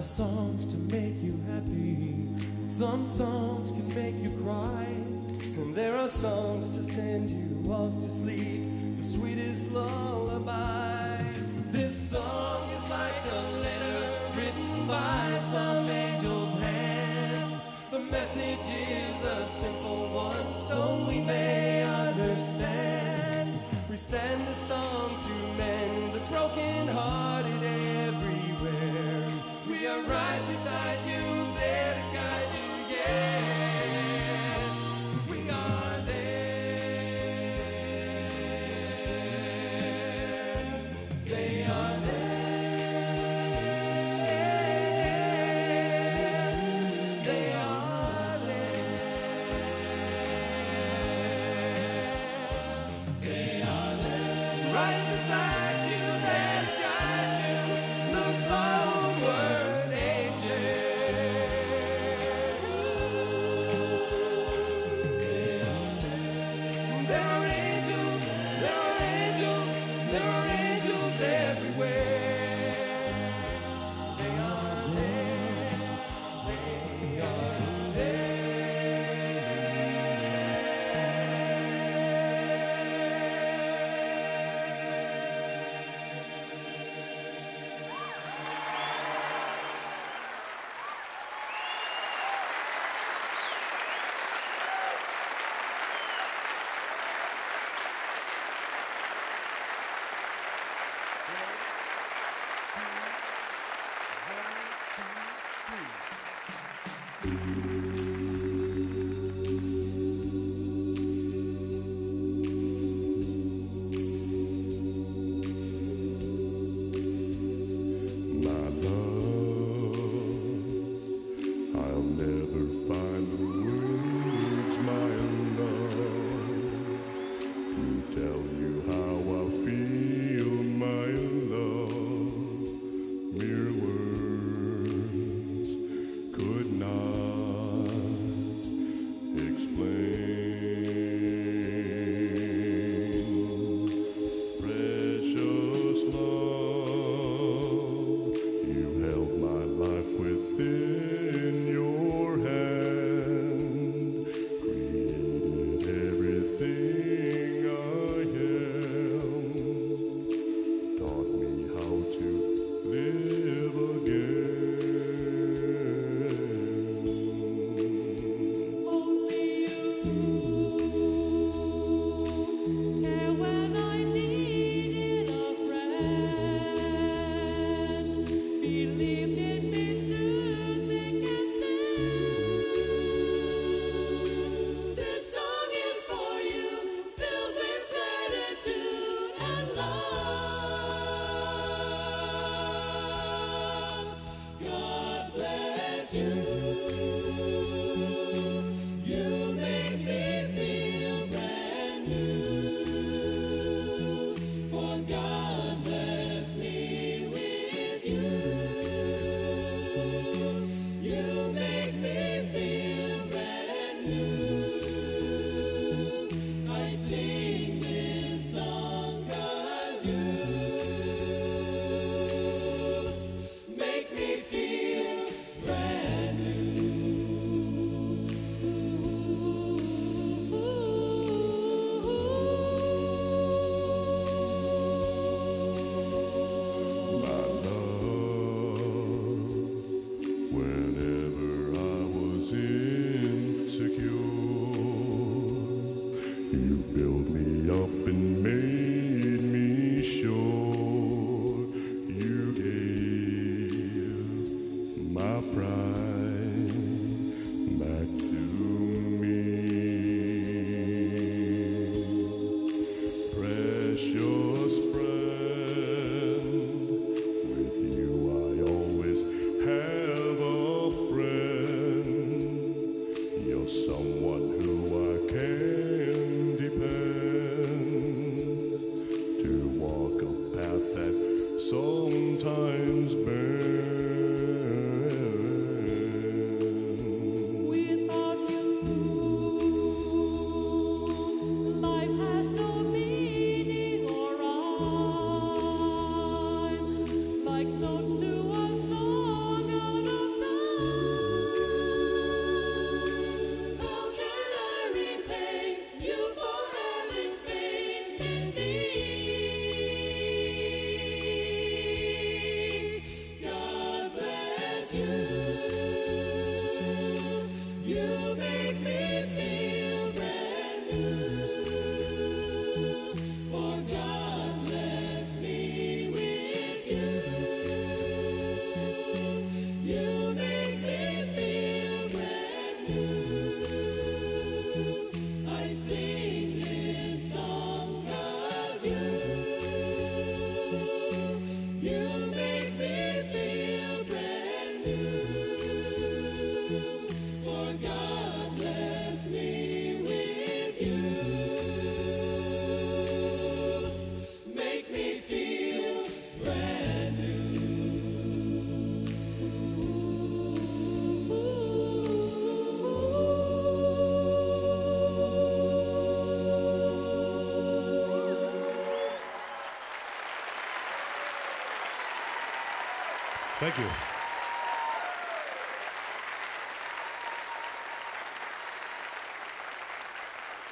Songs to make you happy, some songs can make you cry, and there are songs to send you off to sleep, the sweetest lullaby. This song is like a letter written by some angel's hand. The message is a simple one, so we may understand. We send a song to mend the broken-hearted everywhere. We are right beside you, there to guide you, yes, we are there. They are there. They are there. They are there. Right beside you, there to guide you. Look forward. Mere words could not Thank you.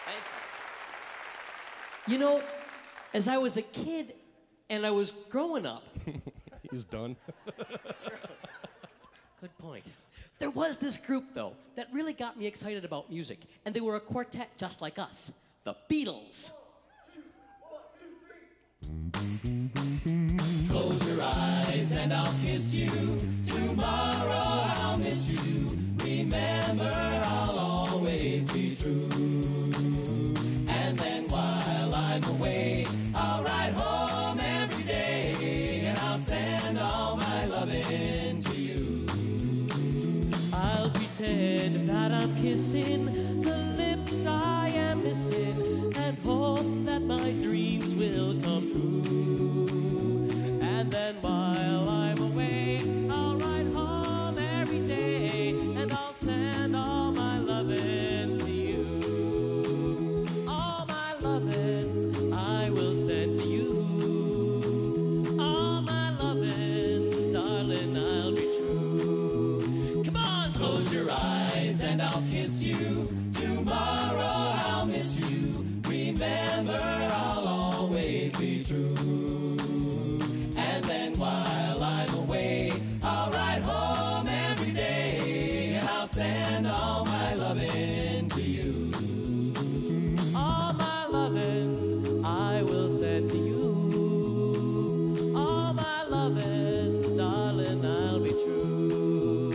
Thank you. You know, as I was a kid and I was growing up, He's done. good point. There was this group, though, that really got me excited about music, and they were a quartet just like us, the Beatles. Close your eyes and I'll kiss you. Tomorrow I'll miss you. Remember, I'll always be true. And then while I'm away, I'll ride home every day, and I'll send all my loving to you. I'll pretend that I'm kissing the lips I am missing, and hope that my dreams will come true. And then while I'm away, I'll ride home every day, and I'll send all my loving to you. All my loving I will send to you. All my loving, darling, I'll be true. Come on, Close your eyes and I'll kiss you. Tomorrow I'll miss you. Remember, I'll always be true. And then while I'm away, I'll ride home every day, and I'll send all my loving to you. all my loving I will send to you. All my loving, darling, I'll be true.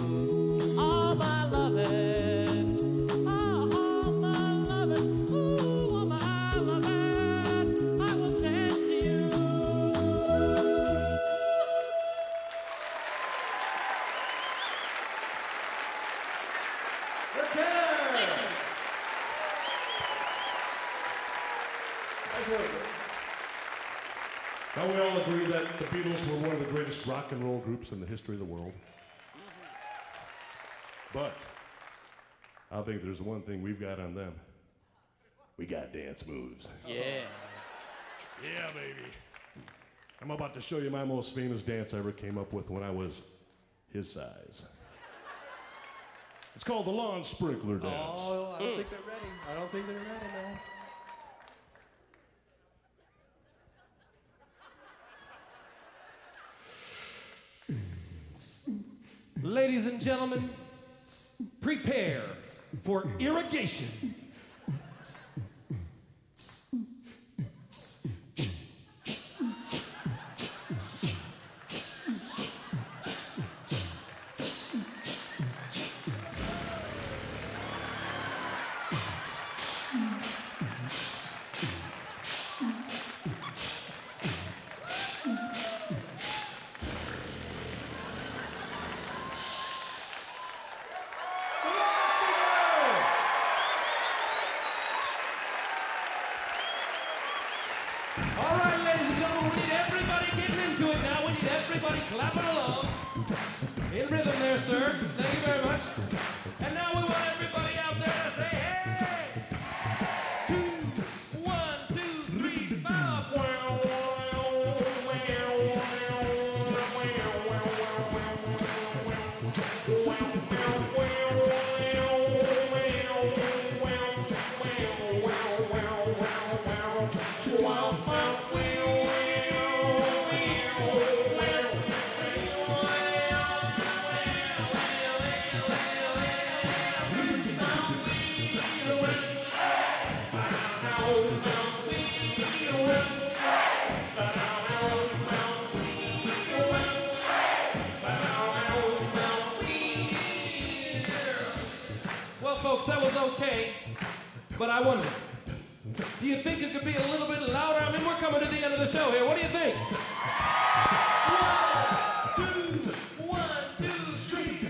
All my loving, all my loving, ooh, all my loving I will send to you. Let's hear it. Nice work. Now we all agree that the Beatles were one of the greatest rock and roll groups in the history of the world. But I think there's one thing we've got on them. We got dance moves. Yeah. Yeah, baby. I'm about to show you my most famous dance I ever came up with when I was his size. It's called the lawn sprinkler dance. Oh, I don't think they're ready. I don't think they're ready, man. Ladies and gentlemen, prepare for irrigation. All right, ladies and gentlemen, we need everybody getting into it now. We need everybody clapping along. In rhythm there, sir. Thank you very much. And now we want everybody out there to say, hey! 2, 1, 2, 3, 5. Well, folks, that was okay, but I wonder, do you think it could be a little bit louder? I mean, we're coming to the end of the show here. What do you think? 1, 2, 3,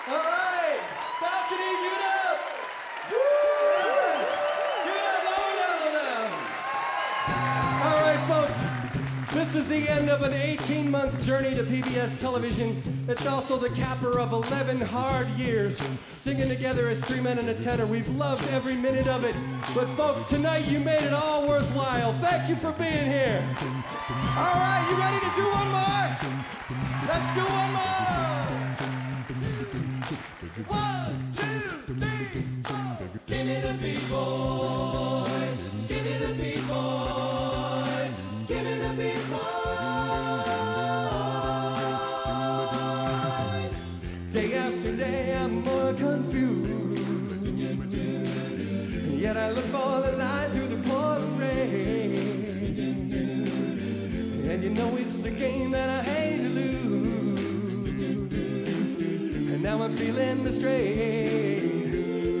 All right. Balcony, give it up. Woo! Give it up, lower down. All right, folks. This is the end of an 18-month journey to PBS television. It's also the capper of 11 hard years. Singing together as 3 men and a tenor. We've loved every minute of it. But folks, tonight you made it all worthwhile. Thank you for being here. All right, you ready to do one more? Let's do one more. 1, 2, 3, 4. Give me the beat, boys. Give me the beat, boys. Give me the beat, boys. Day after day, I'm more confused. Yet I look for the light through the pouring rain. And you know it's a game that I hate to lose. And now I'm feeling the strain.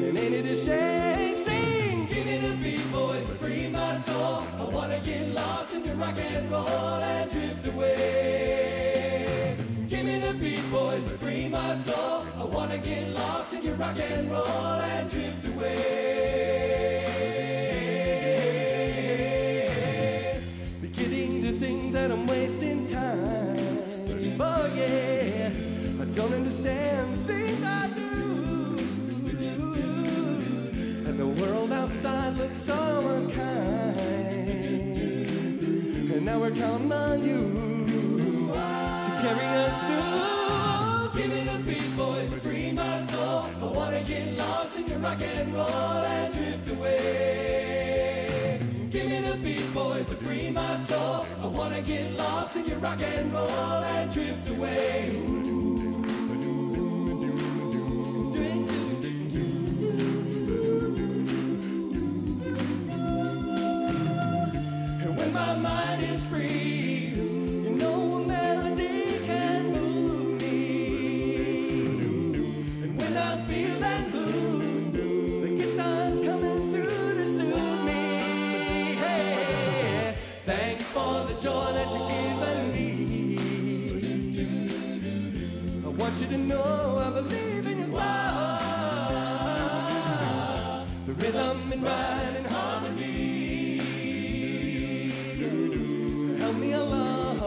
And ain't it a shame? Sing! Give me the beat, boys, to free my soul. I wanna get lost in your rock and roll and drift away. Give me the beat, boys, to free my soul. I wanna get lost in your rock and roll and drift away. Beginning to think that I'm wasting time. Oh yeah, I don't understand the things I do. And the world outside looks so unkind. And now we're counting on you to carry us through. get lost in your rock and roll and drift away. Give me the beat, boys, to free my soul. I wanna get lost in your rock and roll and drift away. And when my mind is free, you know a melody can move me. And when I feel that mood, the guitar's coming through to soothe me. Hey, thanks for the joy that you're giving me. I want you to know I believe in your soul. The rhythm and rhyme and harmony. Help me along,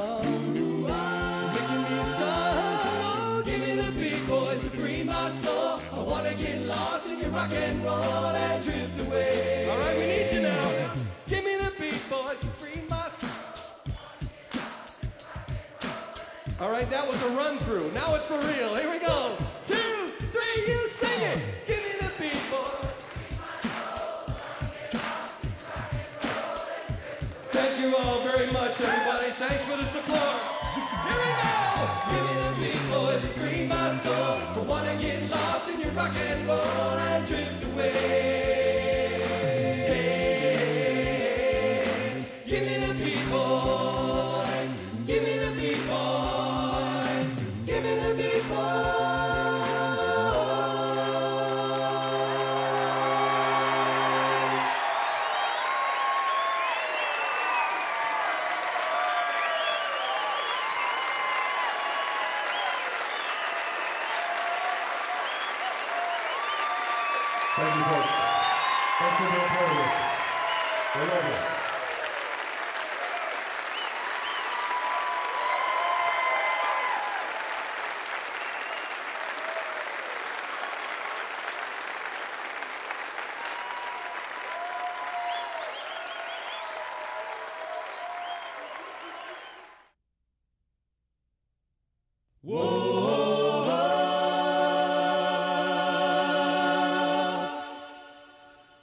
making me strong. Oh, give me the big boys to free my soul. I wanna get lost in your rock and roll and drift away. All right, we need you now. Give me the big boys to free my soul. All right, that was a run through. Now it's for real. Here we go. 2, 3, you sing it. Give me the big boys. Thank you all very much, everybody. Thanks for the support. Here we go. Give me the big boys to free my soul. I wanna get lost in your rock and roll and drift away. Give me the big boys. Give me the big boys. Give me the big boys. Thank you, folks. Thanks for being part of this. We love you.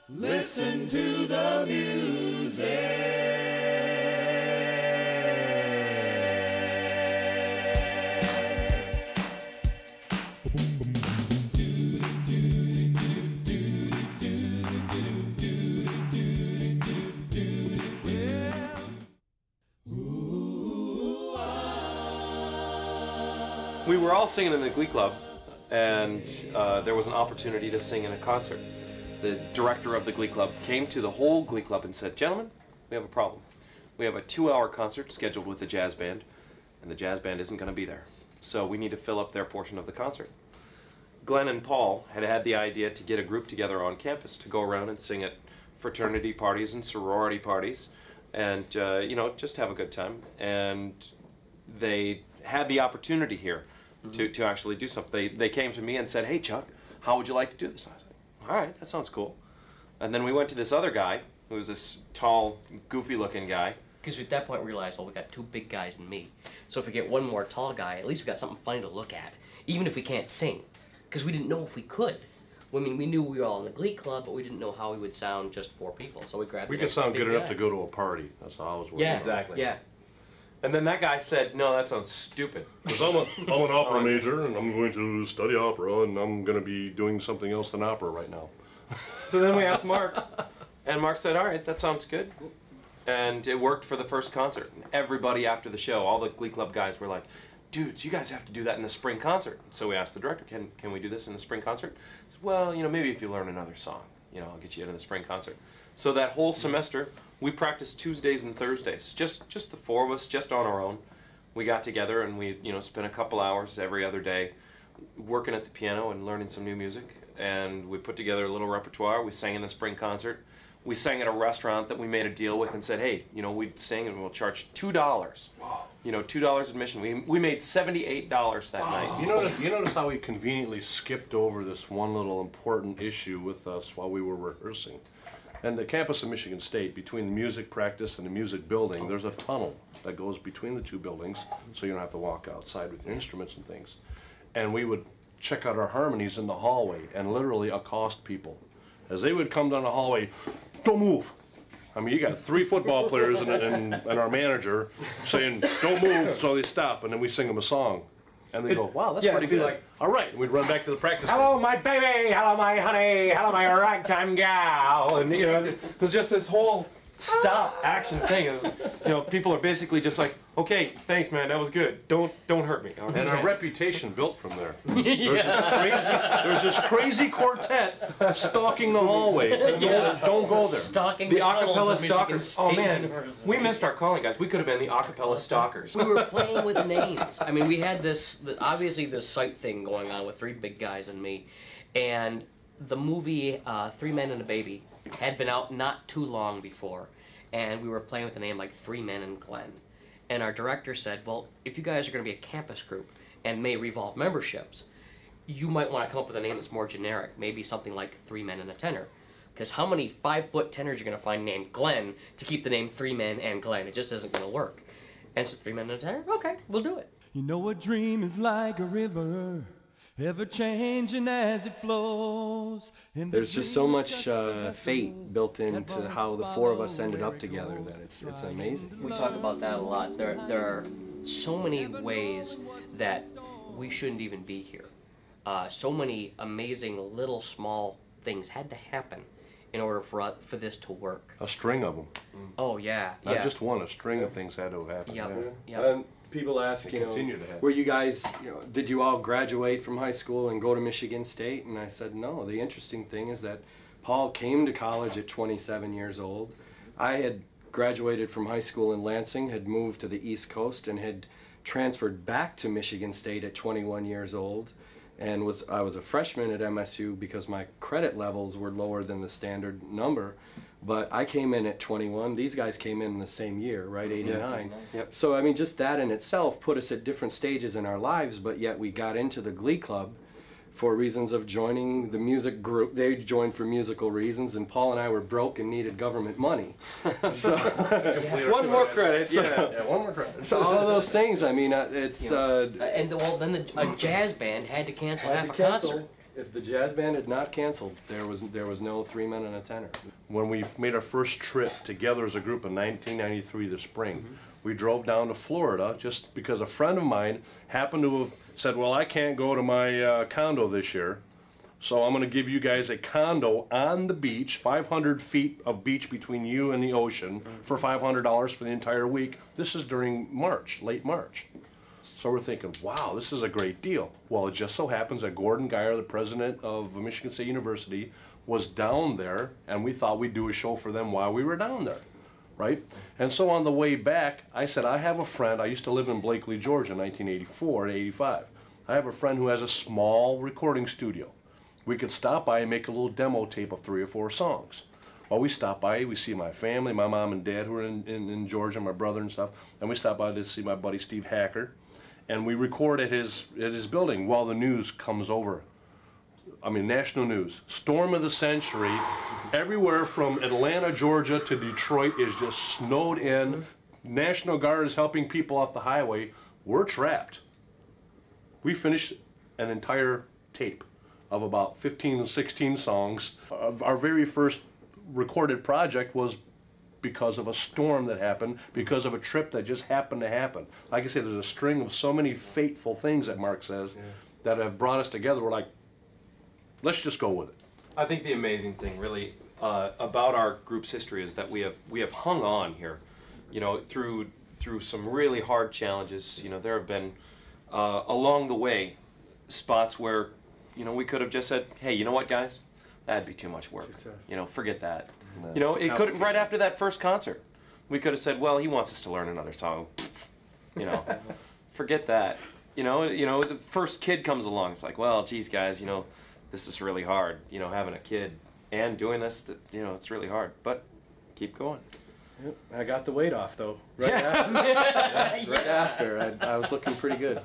Listen to the music. We were all singing in the Glee Club, and there was an opportunity to sing in a concert. The director of the Glee Club came to the whole Glee Club and said, "Gentlemen, we have a problem. We have a 2-hour concert scheduled with the jazz band, and the jazz band isn't going to be there. So we need to fill up their portion of the concert." Glenn and Paul had the idea to get a group together on campus to go around and sing at fraternity parties and sorority parties and, you know, just have a good time. And they had the opportunity here to actually do something. They came to me and said, "Hey, Chuck, how would you like to do this?" And I was like, "All right, that sounds cool." And then we went to this other guy, who was this tall, goofy-looking guy. Because at that point we realized, well, we got 2 big guys and me. So if we get one more tall guy, at least we got something funny to look at, even if we can't sing. Because we didn't know if we could. I mean, we knew we were all in the Glee Club, but we didn't know how we would sound just 4 people. So we grabbed. We could sound good enough to go to a party. That's how I was working. Yeah, Exactly. Yeah. And then that guy said, "No, that sounds stupid." Because I'm an opera major, and I'm going to study opera, and I'm going to be doing something else than opera right now. So then we asked Mark, and Mark said, "All right, that sounds good." And it worked for the first concert. And everybody after the show, all the Glee Club guys were like, "Dudes, you guys have to do that in the spring concert." So we asked the director, can we do this in the spring concert? He said, "Well, you know, maybe if you learn another song, you know, I'll get you into the spring concert." So that whole semester, we practiced Tuesdays and Thursdays, just the 4 of us, just on our own. We got together and we, you know, spent a couple hours every other day working at the piano and learning some new music. And we put together a little repertoire. We sang in the spring concert. We sang at a restaurant that we made a deal with and said, "Hey, you know, we'd sing and we'll charge $2. You know, $2 admission." We made $78 that night. You notice how we conveniently skipped over this one little important issue with us while we were rehearsing. And the campus of Michigan State, between the music practice and the music building, there's a tunnel that goes between the 2 buildings, so you don't have to walk outside with your instruments and things. And we would check out our harmonies in the hallway and literally accost people. As they would come down the hallway, don't move. I mean, you got 3 football players and our manager saying, don't move, so they stop, and then we sing them a song. And they go, wow, that's pretty good. Like, all right, and we'd run back to the practice. Hello, my baby. Hello, my honey. Hello, my ragtime gal. And, you know, it was just this whole stop action thing. It was, you know, people are basically just like, okay, thanks, man, that was good. Don't hurt me. And our reputation built from there. There's this crazy quartet stalking the hallway. Don't go there. Stalking The tunnels acapella of Michigan stalkers. State Oh man, University. we missed our calling, guys. We could have been the acapella stalkers. We were playing with names. I mean, we had obviously this sight thing going on with 3 big guys and me, and the movie 3 Men and a Baby had been out not too long before, and we were playing with the name like 3 Men and Glenn. And our director said, well, if you guys are going to be a campus group and may revolve memberships, you might want to come up with a name that's more generic, maybe something like 3 Men and a Tenor. Because how many 5-foot tenors are going to find named Glenn to keep the name 3 Men and Glenn? It just isn't going to work. And so 3 Men and a Tenor? Okay, we'll do it. You know, a dream is like a river, ever changing as it flows. There's just so much fate built into how the 4 of us ended up together that it's amazing. We talk about that a lot. There are so many ways that we shouldn't even be here. So many amazing little small things had to happen in order for this to work. A string of them. Oh yeah, Not just one, a string of things had to have happened. Yep. Yeah. Yep. And people ask, you know, continue to happen. were you guys, you know, did you all graduate from high school and go to Michigan State? And I said, no. The interesting thing is that Paul came to college at 27 years old. I had graduated from high school in Lansing, had moved to the East Coast, and had transferred back to Michigan State at 21 years old. And I was a freshman at MSU because my credit levels were lower than the standard number. But I came in at 21. These guys came in the same year, right? 89. Yep. So, I mean, just that in itself put us at different stages in our lives, but yet we got into the Glee Club for reasons of joining the music group. They joined for musical reasons, and Paul and I were broke and needed government money. So, one more credit. So, one more credit. so all of those things, I mean, it's... And then a jazz band had to cancel half a concert. If the jazz band had not canceled, there was no 3 Men and a Tenor. When we made our first trip together as a group in 1993, the spring, we drove down to Florida just because a friend of mine happened to have said, well, I can't go to my condo this year, so I'm going to give you guys a condo on the beach, 500 feet of beach between you and the ocean for $500 for the entire week. This is during March, late March. So we're thinking, wow, this is a great deal. Well, it just so happens that Gordon Geyer, the president of Michigan State University, was down there, and we thought we'd do a show for them while we were down there, right? And so on the way back, I said, I have a friend. I used to live in Blakely, Georgia, 1984 to 85. I have a friend who has a small recording studio. We could stop by and make a little demo tape of 3 or 4 songs. Well, we stop by, we see my family, my mom and dad who are in Georgia, my brother and stuff, and we stop by to see my buddy Steve Hacker. And we record at his building while the news comes over. I mean, national news. Storm of the century. Everywhere from Atlanta, Georgia to Detroit is just snowed in. National Guard is helping people off the highway. We're trapped. We finished an entire tape of about 15 to 16 songs. Our very first recorded project was because of a storm that happened, because of a trip that just happened to happen. Like I say, there's a string of so many fateful things that Mark says that have brought us together. We're like, let's just go with it. I think the amazing thing, really, about our group's history is that we have hung on here, you know, through some really hard challenges. You know, there have been along the way spots where, you know, we could have just said, hey, you know what, guys, that'd be too much work. You know, forget that. You know, it could right after that first concert, we could have said, well, he wants us to learn another song. You know, forget that. You know, the first kid comes along. It's like, well, geez, guys, you know, this is really hard. You know, having a kid and doing this, you know, it's really hard. But keep going. Yep, I got the weight off though. Right after, right after, I was looking pretty good.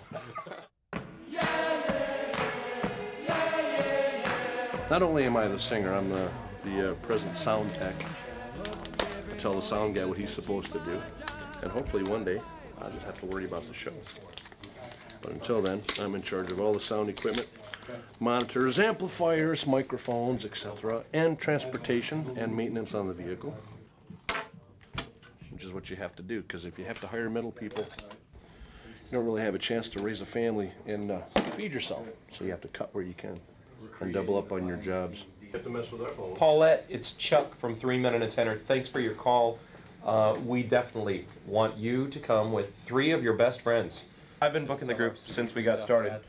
Not only am I the singer, I'm the present sound tech. I tell the sound guy what he's supposed to do, and hopefully one day I'll just have to worry about the show. But until then, I'm in charge of all the sound equipment, monitors, amplifiers, microphones, etc., and transportation and maintenance on the vehicle, which is what you have to do, because if you have to hire metal people, you don't really have a chance to raise a family and feed yourself. So you have to cut where you can and double up on your jobs. You have to mess with our phone. Paulette, it's Chuck from 3 Men and a Tenor. Thanks for your call. We definitely want you to come with 3 of your best friends. I've been booking the group since we got started.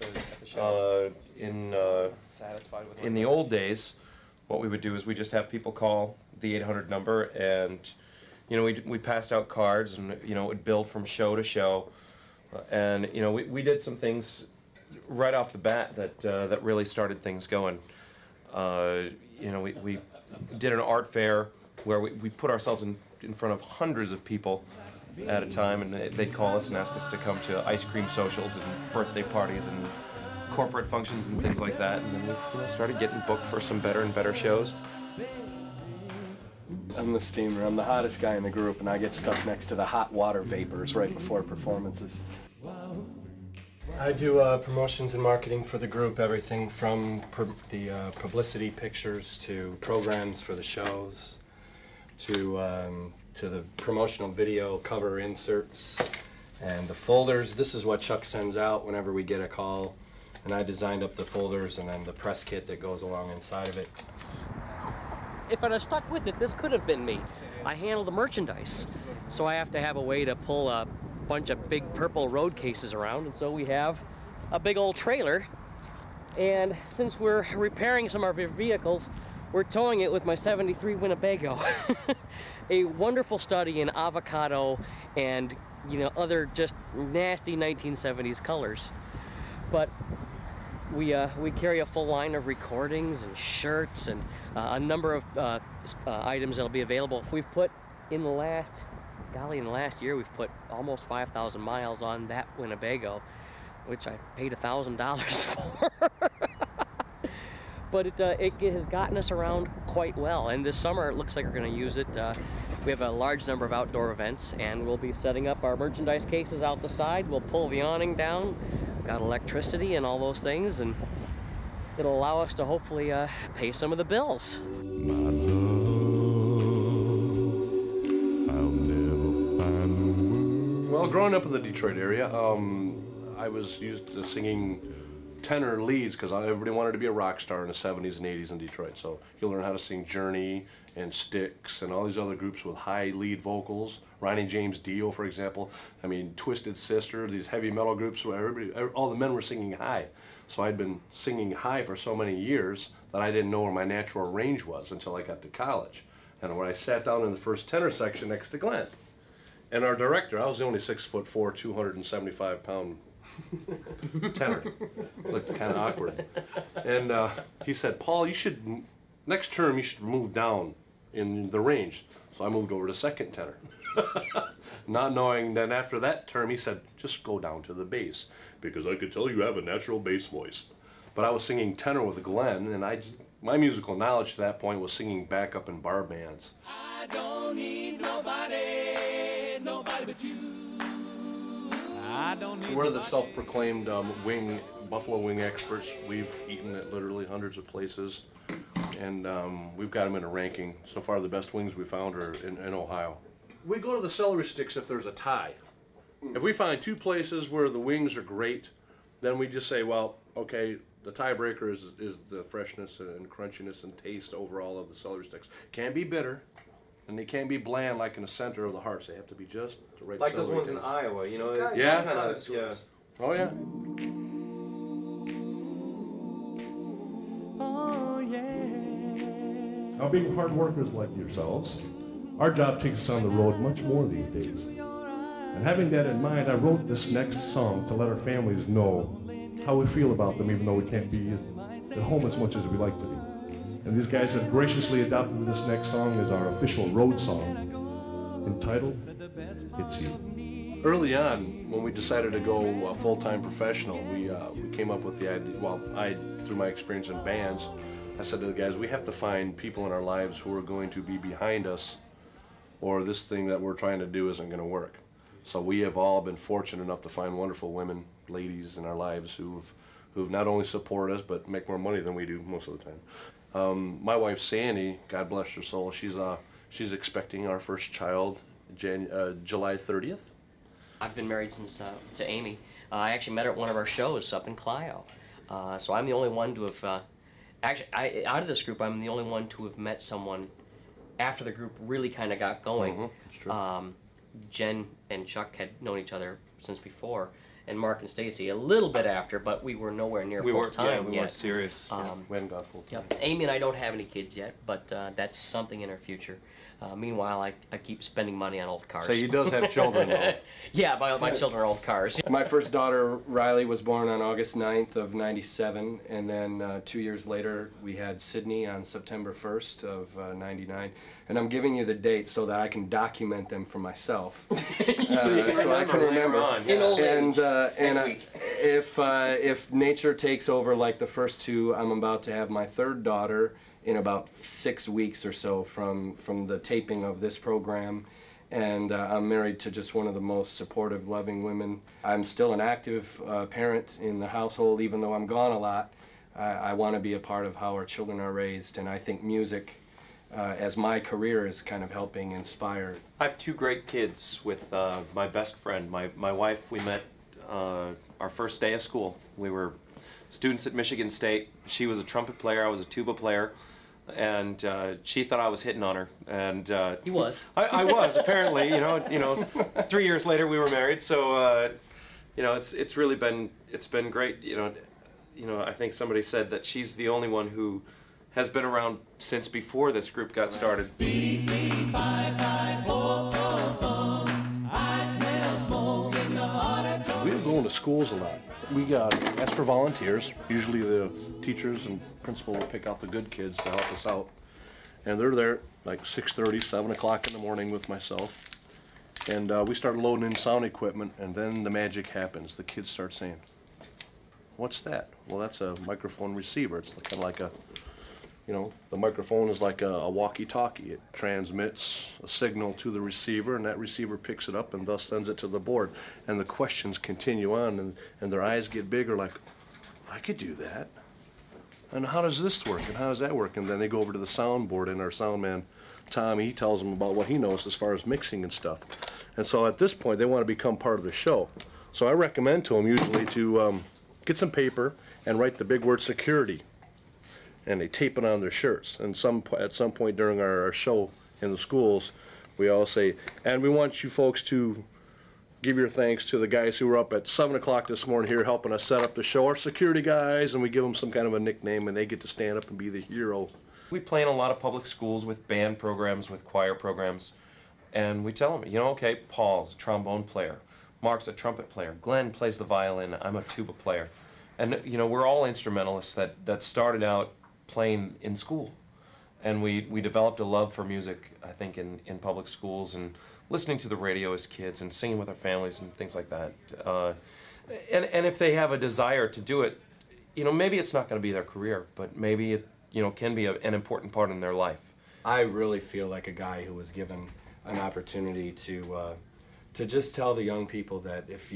In the old days, what we would do is we just have people call the 800 number, and you know, we passed out cards, and you know, it would build from show to show. And you know, we did some things right off the bat that really started things going. You know, we did an art fair where we put ourselves in front of hundreds of people at a time, and they'd call us and ask us to come to ice cream socials and birthday parties and corporate functions and things like that. And then we started getting booked for some better and better shows. I'm the steamer. I'm the hottest guy in the group, and I get stuck next to the hot water vapors right before performances. I do promotions and marketing for the group, everything from the publicity pictures to programs for the shows to the promotional video cover inserts and the folders. This is what Chuck sends out whenever we get a call, and I designed up the folders and then the press kit that goes along inside of it. If I'd have stuck with it, this could have been me. I handle the merchandise, so I have to have a way to pull a bunch of big purple road cases around, and so we have a big old trailer. And since we're repairing some of our vehicles, we're towing it with my '73 Winnebago. A wonderful study in avocado and, you know, other just nasty 1970s colors. But we carry a full line of recordings and shirts and a number of items that'll be available. We've put in the last year, we've put almost 5,000 miles on that Winnebago, which I paid $1,000 for. But it has gotten us around quite well, and this summer it looks like we're going to use it. We have a large number of outdoor events, and we'll be setting up our merchandise cases out the side. We'll pull the awning down, got electricity and all those things, and it'll allow us to hopefully pay some of the bills. Well, growing up in the Detroit area, I was used to singing tenor leads because everybody wanted to be a rock star in the 70s and 80s in Detroit. So you learn how to sing Journey and Styx and all these other groups with high lead vocals. Ronnie James Dio, for example. I mean, Twisted Sister, these heavy metal groups where all the men were singing high. So I'd been singing high for so many years that I didn't know where my natural range was until I got to college. And when I sat down in the first tenor section next to Glenn, and our director, I was the only 6'4", 275-pound tenor. Looked kind of awkward. And he said, Paul, next term you should move down in the range. So I moved over to second tenor. Not knowing that after that term, he said, just go down to the bass, because I could tell you have a natural bass voice. But I was singing tenor with Glenn, and my musical knowledge to that point was singing backup in bar bands. I don't need nobody but you. I don't need We're the self-proclaimed buffalo wing experts. We've eaten at literally hundreds of places, and we've got them in a ranking. So far, the best wings we found are in Ohio. We go to the celery sticks if there's a tie. If we find 2 places where the wings are great, then we just say, well, okay, the tiebreaker is the freshness and crunchiness and taste overall of the celery sticks. Can't be bitter, and they can't be bland like in the center of the hearts. They have to be just the right Like those celery ones in taste. Iowa, you know? Yeah? Yeah. Oh, yeah. Oh, yeah. Now, being hard workers like yourselves, our job takes us on the road much more these days. And having that in mind, I wrote this next song to let our families know how we feel about them, even though we can't be at home as much as we like to be. And these guys have graciously adopted this next song as our official road song, entitled It's You. Early on, when we decided to go full-time professional, we came up with the idea, well, through my experience in bands, I said to the guys, we have to find people in our lives who are going to be behind us, or this thing that we're trying to do isn't going to work. So we have all been fortunate enough to find wonderful women, ladies in our lives who've not only supported us but make more money than we do most of the time. My wife Sandy, God bless her soul, she's expecting our first child July 30th. I've been married since to Amy. I actually met her at one of our shows up in Clio. So I'm the only one to have actually out of this group, I'm the only one to have met someone after the group really kind of got going. That's true. Jen and Chuck had known each other since before, and Mark and Stacy a little bit after, but we were nowhere near full time yeah, we yet. weren't serious. We hadn't got full time. Yep. Amy and I don't have any kids yet, but that's something in our future. Meanwhile, I keep spending money on old cars. So he does have children though. Yeah, my children are old cars. My first daughter, Riley, was born on August 9th of '97, and then 2 years later we had Sydney on September 1st of '99. And I'm giving you the dates so that I can document them for myself. So I can remember. On, yeah. In old And, age, and next week. if nature takes over like the first two, I'm about to have my third daughter in about 6 weeks or so from the taping of this program. And I'm married to just one of the most supportive, loving women. I'm still an active parent in the household, even though I'm gone a lot. I want to be a part of how our children are raised, and I think music, as my career, is kind of helping inspire. I have two great kids with my best friend. My wife, we met our first day of school. We were students at Michigan State. She was a trumpet player, I was a tuba player. And she thought I was hitting on her, and He was. I was apparently. You know, 3 years later we were married. So you know, it's really been great. You know, I think somebody said that she's the only one who has been around since before this group got started. We were going to schools a lot. We asked for volunteers. Usually the teachers and principal will pick out the good kids to help us out. And they're there like 6:30, 7 o'clock in the morning with myself. And we start loading in sound equipment, and then the magic happens. The kids start saying, "What's that?" Well, that's a microphone receiver. It's kind of like a, you know, the microphone is like a walkie-talkie. It transmits a signal to the receiver, and that receiver picks it up and thus sends it to the board. And the questions continue on, and their eyes get bigger, like, I could do that. And how does this work? And how does that work? And then they go over to the soundboard, and our sound man, Tommy, he tells them about what he knows as far as mixing and stuff. And so at this point, they want to become part of the show. So I recommend to them usually to get some paper and write the big word security. And they tape it on their shirts. And at some point during our show in the schools, we all say, and we want you folks to give your thanks to the guys who were up at 7 o'clock this morning here helping us set up the show, our security guys, and we give them some kind of a nickname, and they get to stand up and be the hero. We play in a lot of public schools with band programs, with choir programs, and we tell them, you know, okay, Paul's a trombone player, Mark's a trumpet player, Glenn plays the violin, I'm a tuba player. And, you know, we're all instrumentalists that started out playing in school. And we developed a love for music, I think, in public schools, and listening to the radio as kids and singing with our families and things like that. And if they have a desire to do it, you know, maybe it's not going to be their career, but maybe it, you know, can be an important part in their life. I really feel like a guy who was given an opportunity to just tell the young people that if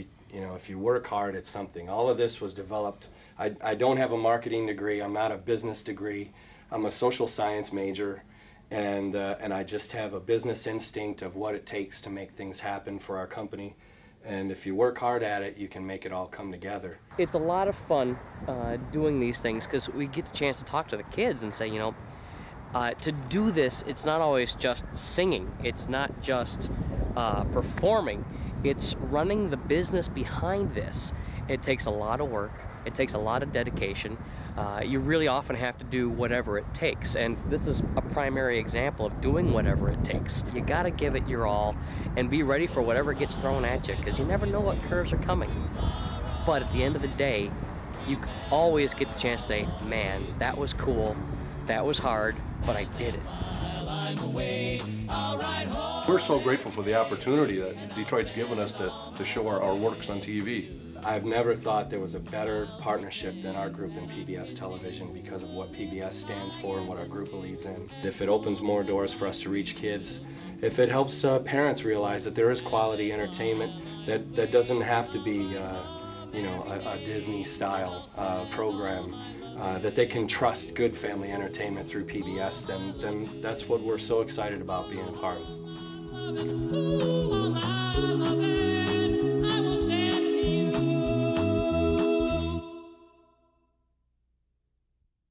you work hard at something, all of this was developed. I don't have a marketing degree. I'm not a business degree. I'm a social science major, and I just have a business instinct of what it takes to make things happen for our company. And if you work hard at it, you can make it all come together. It's a lot of fun doing these things because we get the chance to talk to the kids and say, you know, to do this, it's not always just singing. It's not just performing. It's running the business behind this. It takes a lot of work. It takes a lot of dedication. You really often have to do whatever it takes, and this is a primary example of doing whatever it takes. You gotta give it your all and be ready for whatever gets thrown at you, because you never know what curves are coming. But at the end of the day, you always get the chance to say, man, that was cool, that was hard, but I did it. We're so grateful for the opportunity that Detroit's given us to show our works on TV. I've never thought there was a better partnership than our group in PBS Television because of what PBS stands for and what our group believes in. If it opens more doors for us to reach kids if it helps parents realize that there is quality entertainment that doesn't have to be you know, a Disney-style program, that they can trust good family entertainment through PBS, then that's what we're so excited about being a part of.